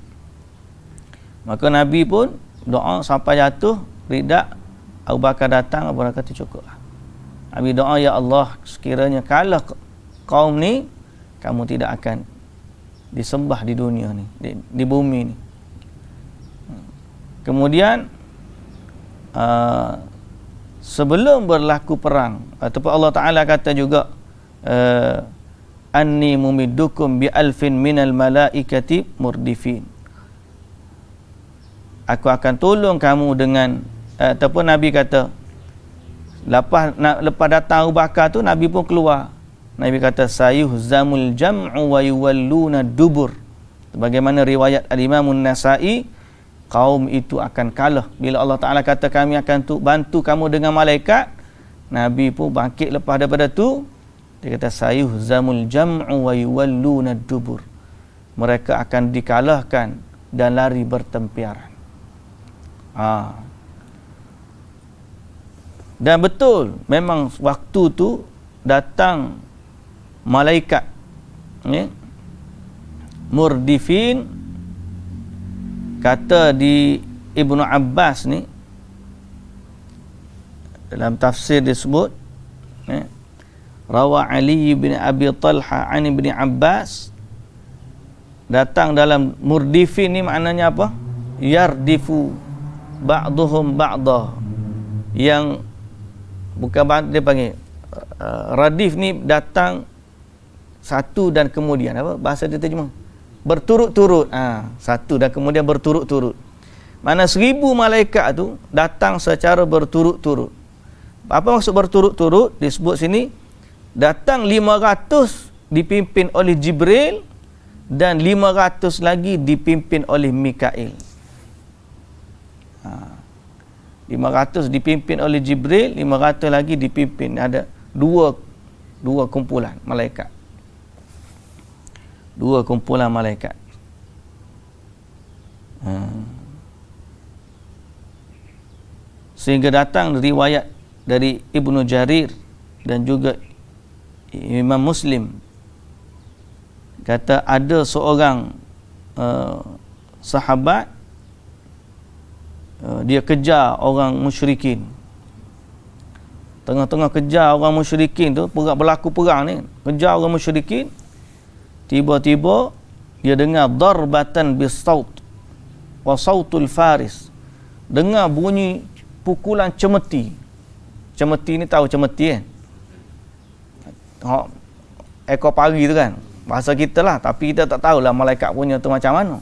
Maka Nabi pun doa sampai jatuh ridak, Abu Bakar datang, Abu Bakar kata cukup. Nabi doa, ya Allah, sekiranya kalah kaum ni, kamu tidak akan disembah di dunia ni, di bumi ni. Kemudian sebelum berlaku perang, ataupun Allah Ta'ala kata juga, anni mumiddukum bi alfin minal malaikati murdifin. Aku akan tolong kamu dengan, ataupun Nabi kata, lepas datang Abu Bakar tu, Nabi pun keluar. Nabi kata, sayuhzamul jam'u wa yuwalluna dubur. Bagaimana riwayat Al-Imam An-Nasa'i, kaum itu akan kalah. Bila Allah Ta'ala kata kami akan bantu kamu dengan malaikat, Nabi pun bangkit lepas daripada tu, dia kata sayuhzamul jam'u wa yuwalluna dubur. Mereka akan dikalahkan dan lari bertempiaran. Dan betul, memang waktu tu datang malaikat, murdifin. Kata di Ibnu Abbas ni, dalam tafsir disebut, rawa Ali bin Abi Talha an Ibn Abbas, datang dalam murdifin ni maknanya apa? Yardifu ba'duhum ba'dah. Yang bukan, dia panggil radif ni datang satu dan kemudian apa bahasa dia terjemah, berturut-turut. Satu dan kemudian berturut-turut. Mana 1000 malaikat tu datang secara berturut-turut. Apa maksud berturut-turut? Disebut sini datang 500 dipimpin oleh Jibril dan 500 lagi dipimpin oleh Mikail. 500 dipimpin oleh Jibril, 500 lagi dipimpin. Ada dua kumpulan malaikat. Dua kumpulan malaikat. Sehingga datang riwayat dari Ibnu Jarir dan juga Imam Muslim, kata ada seorang sahabat, dia kejar orang musyrikin. Tengah-tengah kejar orang musyrikin tu, berlaku perang ni, kejar orang musyrikin, tiba-tiba dia dengar darbatan bisaut wa sautul faris, dengar bunyi pukulan cemeti. Cemeti ni tahu cemeti kan? Ekor pari tu kan, bahasa kita lah, tapi kita tak tahulah malaikat punya tu macam mana.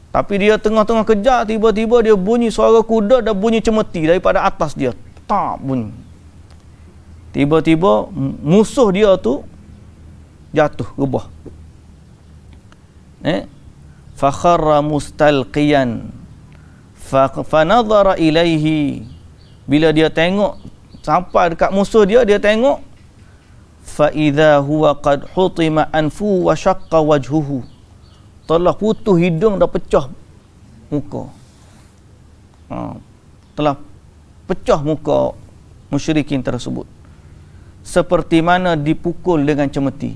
Tapi dia tengah-tengah kejar, tiba-tiba dia bunyi suara kuda dan bunyi cemeti daripada atas dia. Tak bunyi. Tiba-tiba musuh dia tu jatuh, rebah. Fakharra mustalqiyan fa nadhara ilaihi. Bila dia tengok sampai dekat musuh dia, dia tengok fa idza huwa qad hutima anfu wa shaqqa wajhuhu. Telah putus hidung dah pecah muka. Telah pecah muka musyrikin tersebut, seperti mana dipukul dengan cemeti.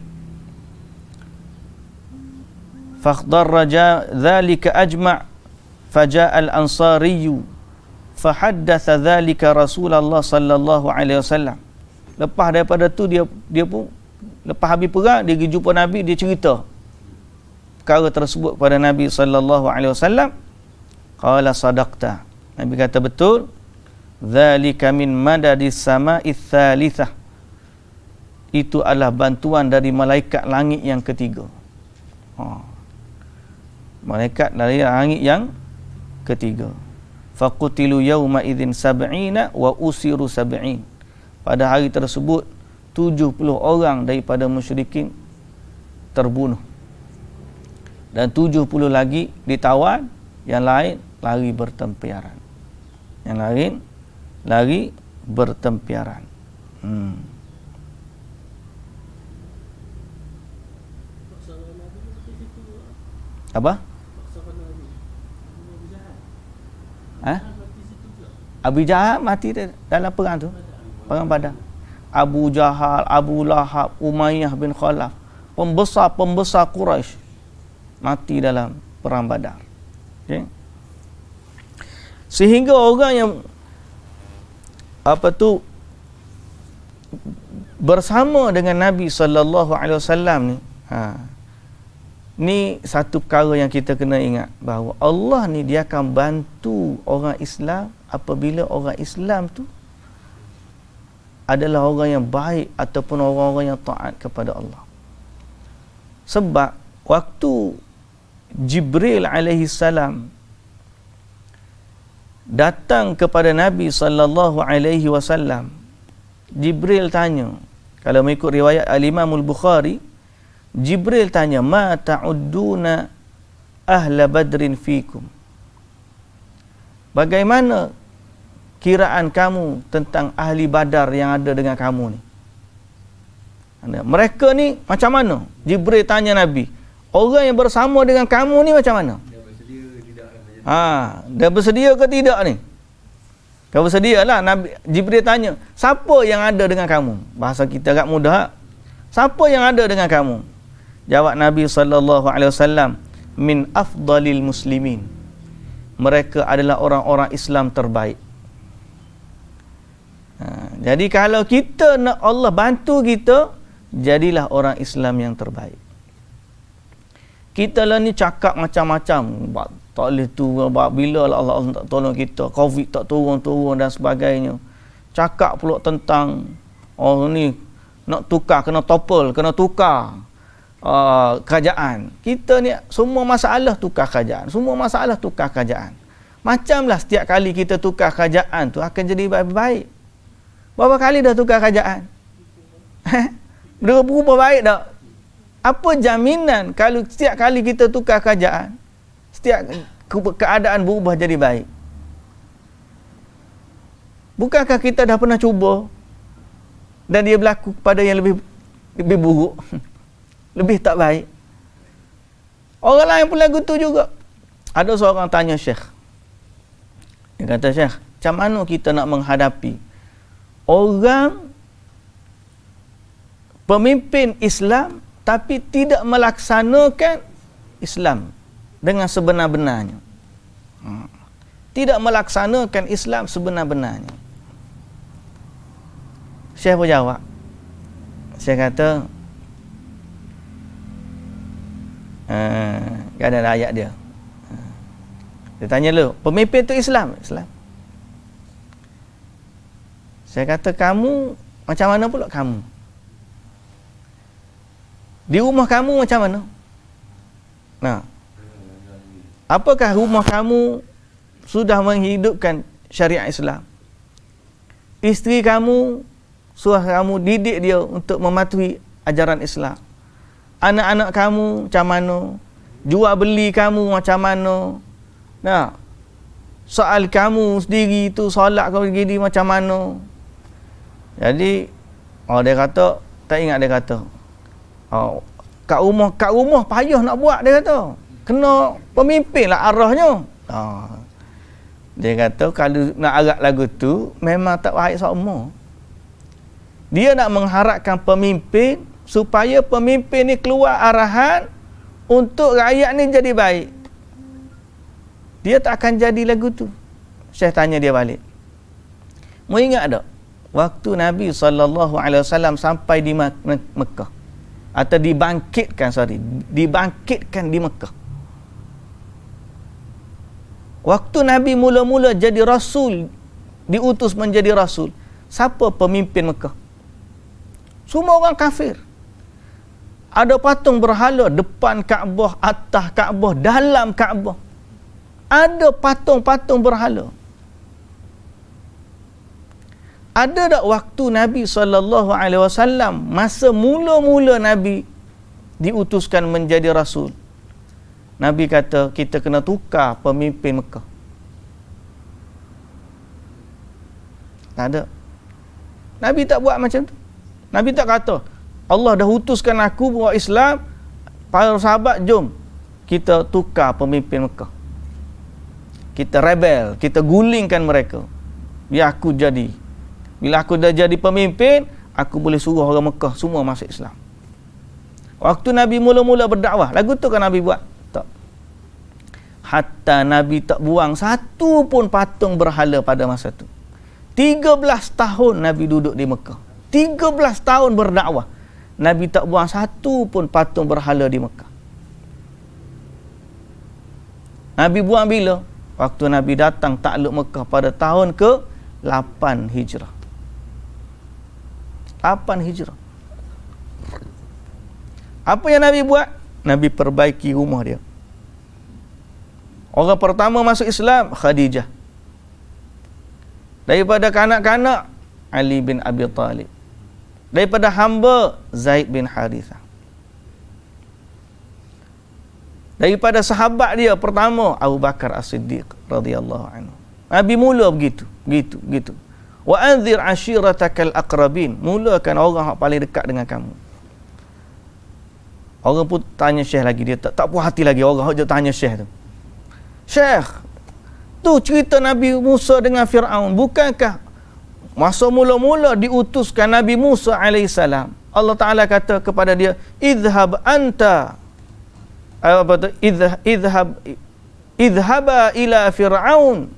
Fakhdarra dhalika ajma' faja'a al-ansariyu fahaddatha dhalika Rasulullah sallallahu alaihi wasallam. Lepas daripada tu dia pun lepas habis perang, dia pergi jumpa Nabi, dia cerita perkara tersebut kepada Nabi sallallahu alaihi wasallam. Qala sadaqta. Nabi kata betul. Dzalika min madadis sama'its tsalitsah. Itu adalah bantuan dari malaikat langit yang ketiga. Malaikat dari langit yang ketiga. Faqutilu yawma idzin sab'ina wa usiru sab'in. Pada hari tersebut 70 orang daripada musyrikin terbunuh dan 70 lagi ditawan, yang lain lari bertempiaran. Yang lain lari bertempiaran. Apa? Abu Jahal mati dalam perang tu, perang Badar. Abu Jahal, Abu Lahab, Umayyah bin Khalaf, pembesar-pembesar Quraisy mati dalam perang Badar. Okay? Sehingga orang yang bersama dengan Nabi sallallahu alaihi wasallam ni, ni satu perkara yang kita kena ingat, bahawa Allah ni dia akan bantu orang Islam apabila orang Islam tu adalah orang yang baik ataupun orang-orang yang taat kepada Allah. Sebab waktu Jibril alaihi salam datang kepada Nabi sallallahu alaihi wasallam, Jibril tanya, kalau mengikut riwayat Al-Imam Al-Bukhari, Jibril tanya, ma ta'udduna ahla badrin fikum. Bagaimana kiraan kamu tentang ahli Badar yang ada dengan kamu ni? Mereka ni macam mana? Jibril tanya Nabi, orang yang bersama dengan kamu ni macam mana? Dia bersedia tidak? Dia bersedia ke tidak ni? Kau bersedia lah. Nabi Jibril tanya, siapa yang ada dengan kamu? Bahasa kita agak mudah. Siapa yang ada dengan kamu? Jawab Nabi SAW, min afdalil muslimin. Mereka adalah orang-orang Islam terbaik. Jadi kalau kita nak Allah bantu kita, jadilah orang Islam yang terbaik. Kita lah ni cakap macam-macam, tak boleh tu, bila Allah tak tolong kita, Covid tak turun-turun dan sebagainya. Cakap pula tentang ni nak tukar, kena topel, kena tukar kerajaan. Kita ni semua masalah tukar kerajaan, semua masalah tukar kerajaan. Macamlah setiap kali kita tukar kerajaan tu akan jadi baik. Berapa kali dah tukar kerajaan? Berubah baik tak? Apa jaminan kalau setiap kali kita tukar kerajaan, setiap keadaan berubah jadi baik? Bukankah kita dah pernah cuba dan dia berlaku pada yang lebih buruk, lebih tak baik? Orang lain pun lagu tu juga. Ada seorang tanya Syekh. Dia kata, Syekh, macam mana kita nak menghadapi orang pemimpin Islam tapi tidak melaksanakan Islam dengan sebenar-benarnya? Tidak melaksanakan Islam sebenar-benarnya. Syekh pun jawab. Syekh kata, ada ayat dia. Dia tanya lu, pemimpin tu Islam? Islam. Saya kata, kamu macam mana pula kamu? Di rumah kamu macam mana? Nah, apakah rumah kamu sudah menghidupkan syariat Islam? Isteri kamu, suah kamu didik dia untuk mematuhi ajaran Islam. Anak-anak kamu macam mana? Jual beli kamu macam mana? Nah, soal kamu sendiri tu, solat kamu begini macam mana? Jadi, dia kata, tak ingat dia kata, kat rumah payah nak buat, dia kata. Kena pemimpin lah arahnya. Dia kata, kalau nak arak lagu tu, memang tak baik sama. Dia nak mengharapkan pemimpin, supaya pemimpin ni keluar arahan untuk rakyat ni jadi baik. Dia tak akan jadi lagu tu. Syekh tanya dia balik. Mu ingat tak? Waktu Nabi SAW sampai di Mekah. Atau dibangkitkan di Mekah. Waktu Nabi mula-mula jadi Rasul, diutus menjadi Rasul, siapa pemimpin Mekah? Semua orang kafir. Ada patung berhala depan Kaabah, atas Kaabah, dalam Kaabah. Ada patung-patung berhala. Ada tak waktu Nabi SAW, masa mula-mula Nabi diutuskan menjadi Rasul, Nabi kata, kita kena tukar pemimpin Mekah? Tak ada. Nabi tak buat macam tu. Nabi tak kata, Allah dah utuskan aku buat Islam, para sahabat, jom kita tukar pemimpin Mekah. Kita rebel, kita gulingkan mereka. Biar aku jadi. Bila aku dah jadi pemimpin, aku boleh suruh orang Mekah semua masuk Islam. Waktu Nabi mula-mula berdakwah, lagu tu kan Nabi buat? Tak. Hatta Nabi tak buang satu pun patung berhala pada masa tu. 13 tahun Nabi duduk di Mekah. 13 tahun berdakwah. Nabi tak buang satu pun patung berhala di Mekah. Nabi buang bila? Waktu Nabi datang takluk Mekah pada tahun ke-8 Hijrah. 8 Hijrah. Apa yang Nabi buat? Nabi perbaiki rumah dia. Orang pertama masuk Islam, Khadijah. Daripada kanak-kanak, Ali bin Abi Talib. Daripada hamba, Zaid bin Harithah. Daripada sahabat dia pertama, Abu Bakar As-Siddiq radhiyallahu anhu. Nabi mula begitu. Wa anzir ashiratakal aqrabin. Mulakan orang yang paling dekat dengan kamu. Orang pun tanya Syekh lagi, dia tak puas hati lagi. Orang je tanya Syekh tu, Syekh, tu cerita Nabi Musa dengan Fir'aun, bukankah masa mula-mula diutuskan Nabi Musa alaihissalam, Allah Ta'ala kata kepada dia, idhab anta, idhaba ila Fir'aun,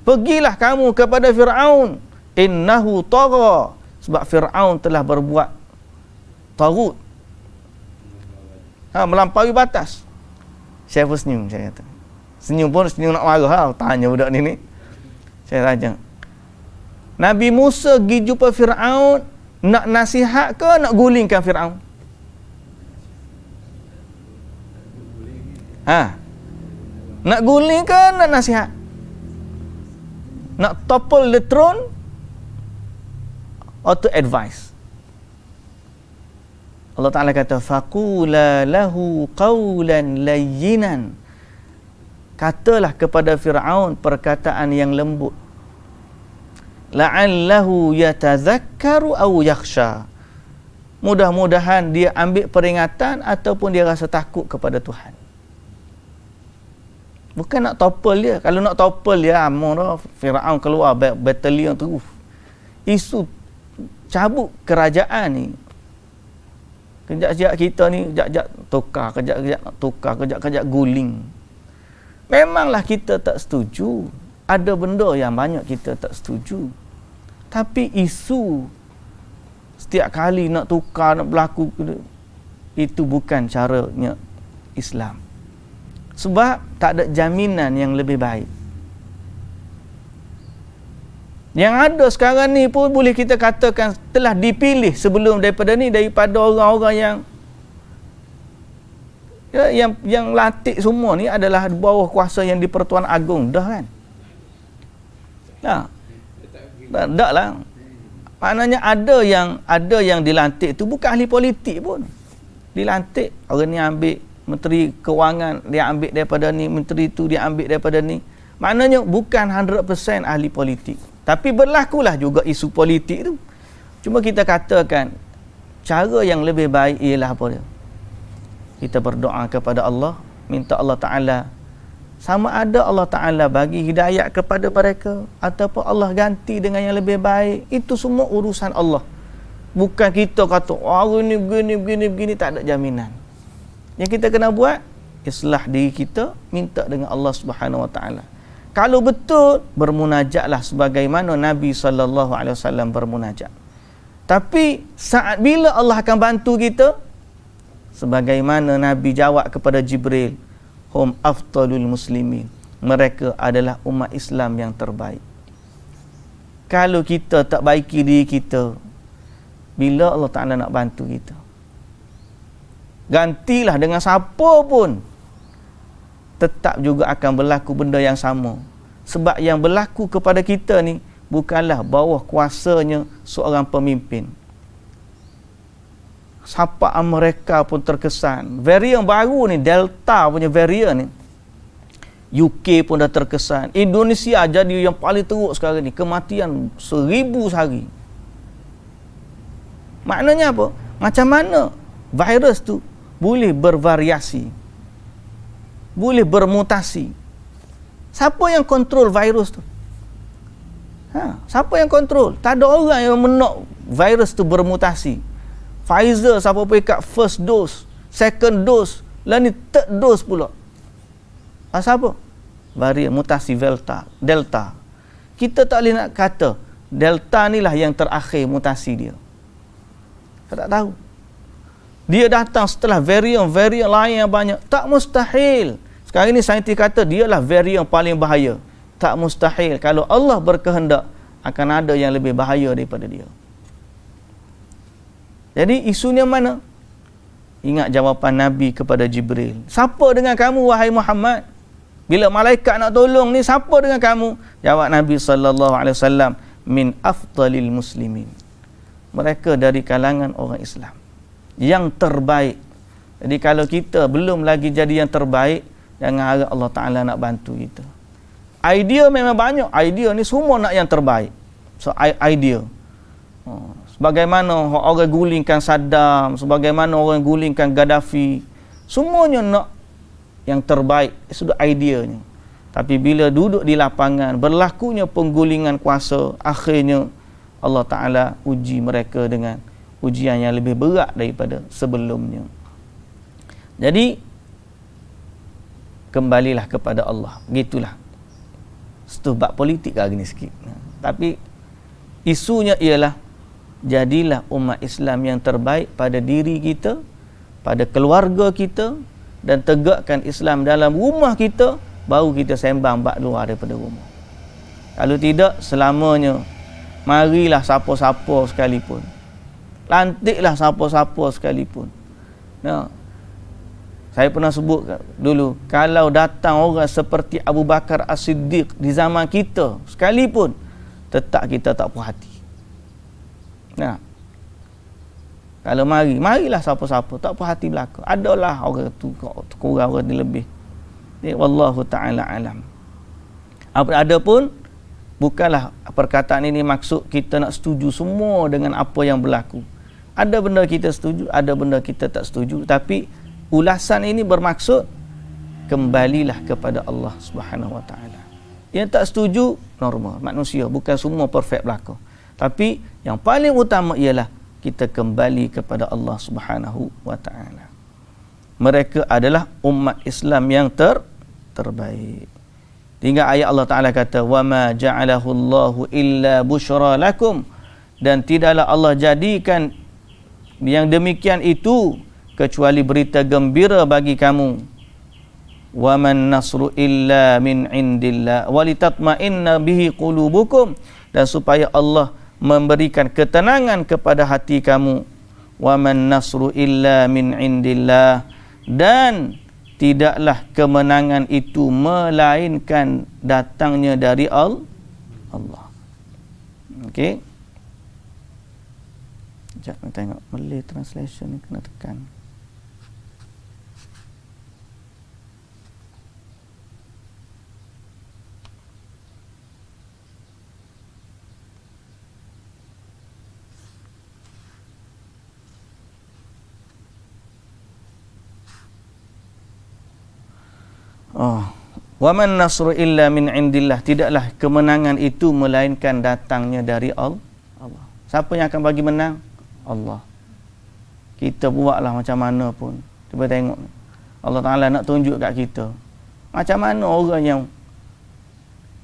pergilah kamu kepada Fir'aun, innahu tagha, sebab Fir'aun telah berbuat tagut, melampaui batas. Saya pun senyum, saya kata. Senyum nak marah. Tanya budak ni. Saya tanya, Nabi Musa pergi jumpa Fir'aun, nak nasihat ke nak gulingkan Fir'aun? Nak guling ke nak nasihat? nak topple the throne or to advise. Allah Ta'ala kata faqula lahu qawlan layyinan, katalah kepada Fir'aun perkataan yang lembut, la'allahu yatazakkaru aw yakhsha, mudah-mudahan dia ambil peringatan ataupun dia rasa takut kepada Tuhan. Bukan nak topple dia. Kalau nak topple dia, Fir'aun keluar batalion terus. Isu cabut kerajaan ni. Kejap-kejap kita ni, kejap-kejap tukar, kejap-kejap nak tukar, kejap-kejap guling. Memanglah kita tak setuju. Ada benda yang banyak kita tak setuju. Tapi isu setiap kali nak tukar, nak berlaku, itu bukan caranya Islam. Sebab tak ada jaminan yang lebih baik. Yang ada sekarang ni pun boleh kita katakan telah dipilih sebelum daripada ni, daripada orang-orang yang latih semua ni adalah bawah kuasa yang di Pertuan Agong dah kan. Tak lah. Maknanya ada yang dilantik tu bukan ahli politik pun. Dilantik, orang ni ambil Menteri Kewangan, dia ambil daripada ni, menteri tu dia ambil daripada ni. Maknanya bukan 100% ahli politik. Tapi berlakulah juga isu politik tu. Cuma kita katakan cara yang lebih baik ialah apa dia? Kita berdoa kepada Allah, minta Allah Ta'ala, sama ada Allah Ta'ala bagi hidayat kepada mereka ataupun Allah ganti dengan yang lebih baik. Itu semua urusan Allah. Bukan kita kata, ini begini, tak ada jaminan. Yang kita kena buat, islah diri kita, minta dengan Allah Subhanahu Wa Ta'ala. Kalau betul, bermunajatlah sebagaimana Nabi SAW bermunajat. Tapi saat bila Allah akan bantu kita, sebagaimana Nabi jawab kepada Jibril, hum afdalul muslimin, mereka adalah umat Islam yang terbaik. Kalau kita tak baiki diri kita, bila Allah Ta'ala nak bantu kita? Gantilah dengan siapa pun, tetap juga akan berlaku benda yang sama. Sebab yang berlaku kepada kita ni bukanlah bawah kuasanya seorang pemimpin. Sapaan mereka pun terkesan. Varian baru ni, Delta punya varian ni, UK pun dah terkesan. Indonesia jadi yang paling teruk sekarang ni, kematian 1000 sehari. Maknanya apa? Macam mana virus tu boleh bervariasi, boleh bermutasi? Siapa yang kontrol virus tu? Siapa yang kontrol? Tak ada orang yang menok virus tu bermutasi. Pfizer siapa pekat first dose, second dose, lah ni third dose pula. Pasal apa? Varian mutasi Delta. Kita tak boleh nak kata Delta ni lah yang terakhir mutasi dia. Kita tak tahu. Dia datang setelah varian lain yang banyak. Tak mustahil. Sekarang ni saintis kata dialah varian paling bahaya. Tak mustahil. Kalau Allah berkehendak, akan ada yang lebih bahaya daripada dia. Jadi isunya mana? Ingat jawapan Nabi kepada Jibril. Siapa dengan kamu wahai Muhammad? Bila malaikat nak tolong ni, siapa dengan kamu? Jawab Nabi SAW, min afdalil muslimin. Mereka dari kalangan orang Islam yang terbaik. Jadi kalau kita belum lagi jadi yang terbaik, jangan harap Allah Ta'ala nak bantu kita. Idea memang banyak. Idea ni semua nak yang terbaik. So idea. Sebagaimana orang gulingkan Saddam, sebagaimana orang gulingkan Gaddafi, semuanya nak yang terbaik. Sudah ideanya. Tapi bila duduk di lapangan, berlakunya penggulingan kuasa, akhirnya Allah Ta'ala uji mereka dengan ujian yang lebih berat daripada sebelumnya. Jadi kembalilah kepada Allah. Begitulah. Setubak politik hari ni sikit. Tapi isunya ialah jadilah umat Islam yang terbaik pada diri kita, pada keluarga kita, dan tegakkan Islam dalam rumah kita, baru kita sembang bak luar daripada rumah. Kalau tidak, selamanya marilah siapa-siapa sekalipun, lantiklah siapa-siapa sekalipun, Saya pernah sebut dulu, kalau datang orang seperti Abu Bakar As-Siddiq di zaman kita sekalipun, tetap kita tak puas hati. Nah, kalau marilah siapa-siapa, tak puas hati belaka. Adalah orang tu kurang, orang ni lebih. Wallahu ta'ala alam. Ada pun, bukanlah perkataan ini maksud kita nak setuju semua dengan apa yang berlaku. Ada benda kita setuju, ada benda kita tak setuju, tapi ulasan ini bermaksud kembalilah kepada Allah Subhanahu Wa Taala. Yang tak setuju normal, manusia, bukan semua perfect berlaku. Tapi yang paling utama ialah kita kembali kepada Allah Subhanahu Wa Taala. Mereka adalah umat Islam yang terbaik. Hingga ayat Allah Taala kata, "Wa ma ja'alahu Allahu illa busyra lakum." Dan tidaklah Allah jadikan yang demikian itu kecuali berita gembira bagi kamu. Wa man nasru illa min indillah walitatma'inna bihi qulubukum, dan supaya Allah memberikan ketenangan kepada hati kamu. Wa man nasru illa min indillah, dan tidaklah kemenangan itu melainkan datangnya dari Allah. Okey. Sekejap, kita tengok Malay translation ni kena tekan. Wa man nasru illa min indillah, tidaklah kemenangan itu melainkan datangnya dari Allah. Siapa yang akan bagi menang? Allah. Kita buatlah macam mana pun, cuba tengok Allah Ta'ala nak tunjuk kat kita macam mana orang yang,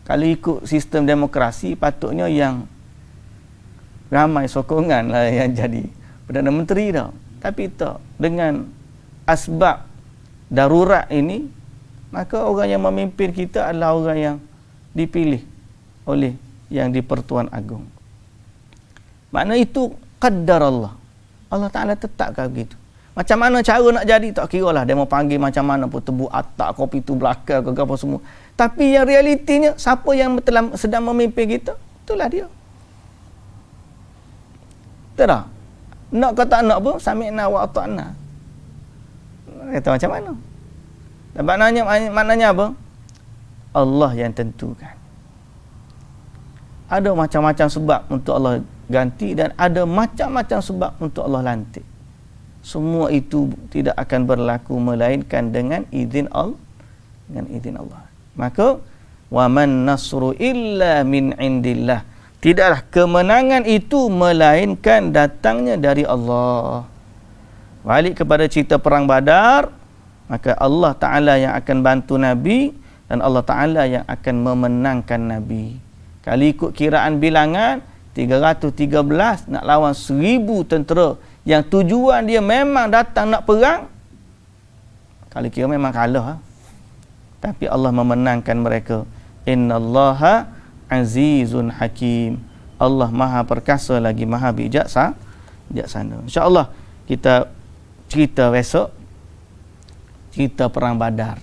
kalau ikut sistem demokrasi, patutnya yang ramai sokongan lah yang jadi Perdana Menteri dah. Tapi tak, dengan asbab darurat ini, maka orang yang memimpin kita adalah orang yang dipilih oleh yang di-Pertuan Agong. Makna itu qaddar Allah. Allah Ta'ala tetapkan begitu. Macam mana cara nak jadi, tak kira lah dia mau panggil macam mana pun, tebuk atak, kopi tu belakang ke apa semua. Tapi yang realitinya, siapa yang sedang memimpin kita, itulah dia. Betul tak? Nak ke tak nak pun, sami'na wa ata'na. Kata macam mana? Dan maknanya apa? Allah yang tentukan. Ada macam-macam sebab untuk Allah ganti, dan ada macam-macam sebab untuk Allah lantik. Semua itu tidak akan berlaku melainkan dengan izin Allah. Dengan izin Allah. Maka wa man nasru illa min indillah, tidaklah kemenangan itu melainkan datangnya dari Allah. Balik kepada cerita perang Badar, maka Allah Ta'ala yang akan bantu Nabi, dan Allah Ta'ala yang akan memenangkan Nabi. Kalau ikut kiraan bilangan 313 nak lawan 1000 tentera yang tujuan dia memang datang nak perang, kalau kira memang kalah. Tapi Allah memenangkan mereka. Innallaha azizun hakim. Allah maha perkasa lagi maha bijaksana. InsyaAllah kita cerita besok, cerita perang Badar.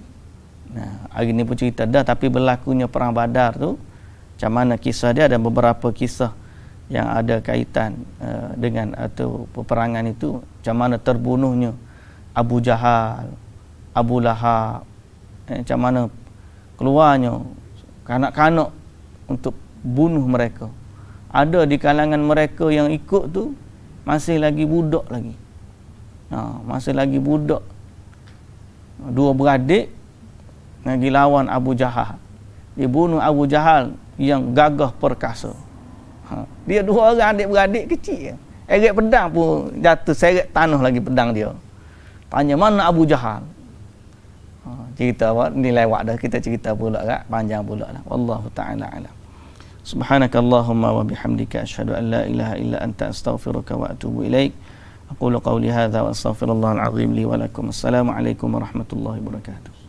Nah, hari ni pun cerita dah, tapi berlakunya perang Badar tu, macam mana kisah dia, ada beberapa kisah yang ada kaitan dengan atau peperangan itu, macam mana terbunuhnya Abu Jahal, Abu Lahab, macam mana keluarnya kanak-kanak untuk bunuh mereka. Ada di kalangan mereka yang ikut tu masih lagi budak lagi. Masih lagi budak. Dua beradik lagi lawan Abu Jahal. Dia bunuh Abu Jahal yang gagah perkasa. Dia dua orang adik-beradik kecil. Eret pedang pun jatuh seret tanah lagi pedang dia. Tanya mana Abu Jahal? Cerita ni lewat dah, kita cerita pula kan, panjang pula lah. Wallahu ta'ala alam. Subhanakallahumma wa bihamdika asyhadu an la ilaha illa anta astaghfiruka wa atubu ilaik. Aqulu qawli hadza wa astaghfirullahal azim li wa lakum. Assalamualaikum warahmatullahi wabarakatuh.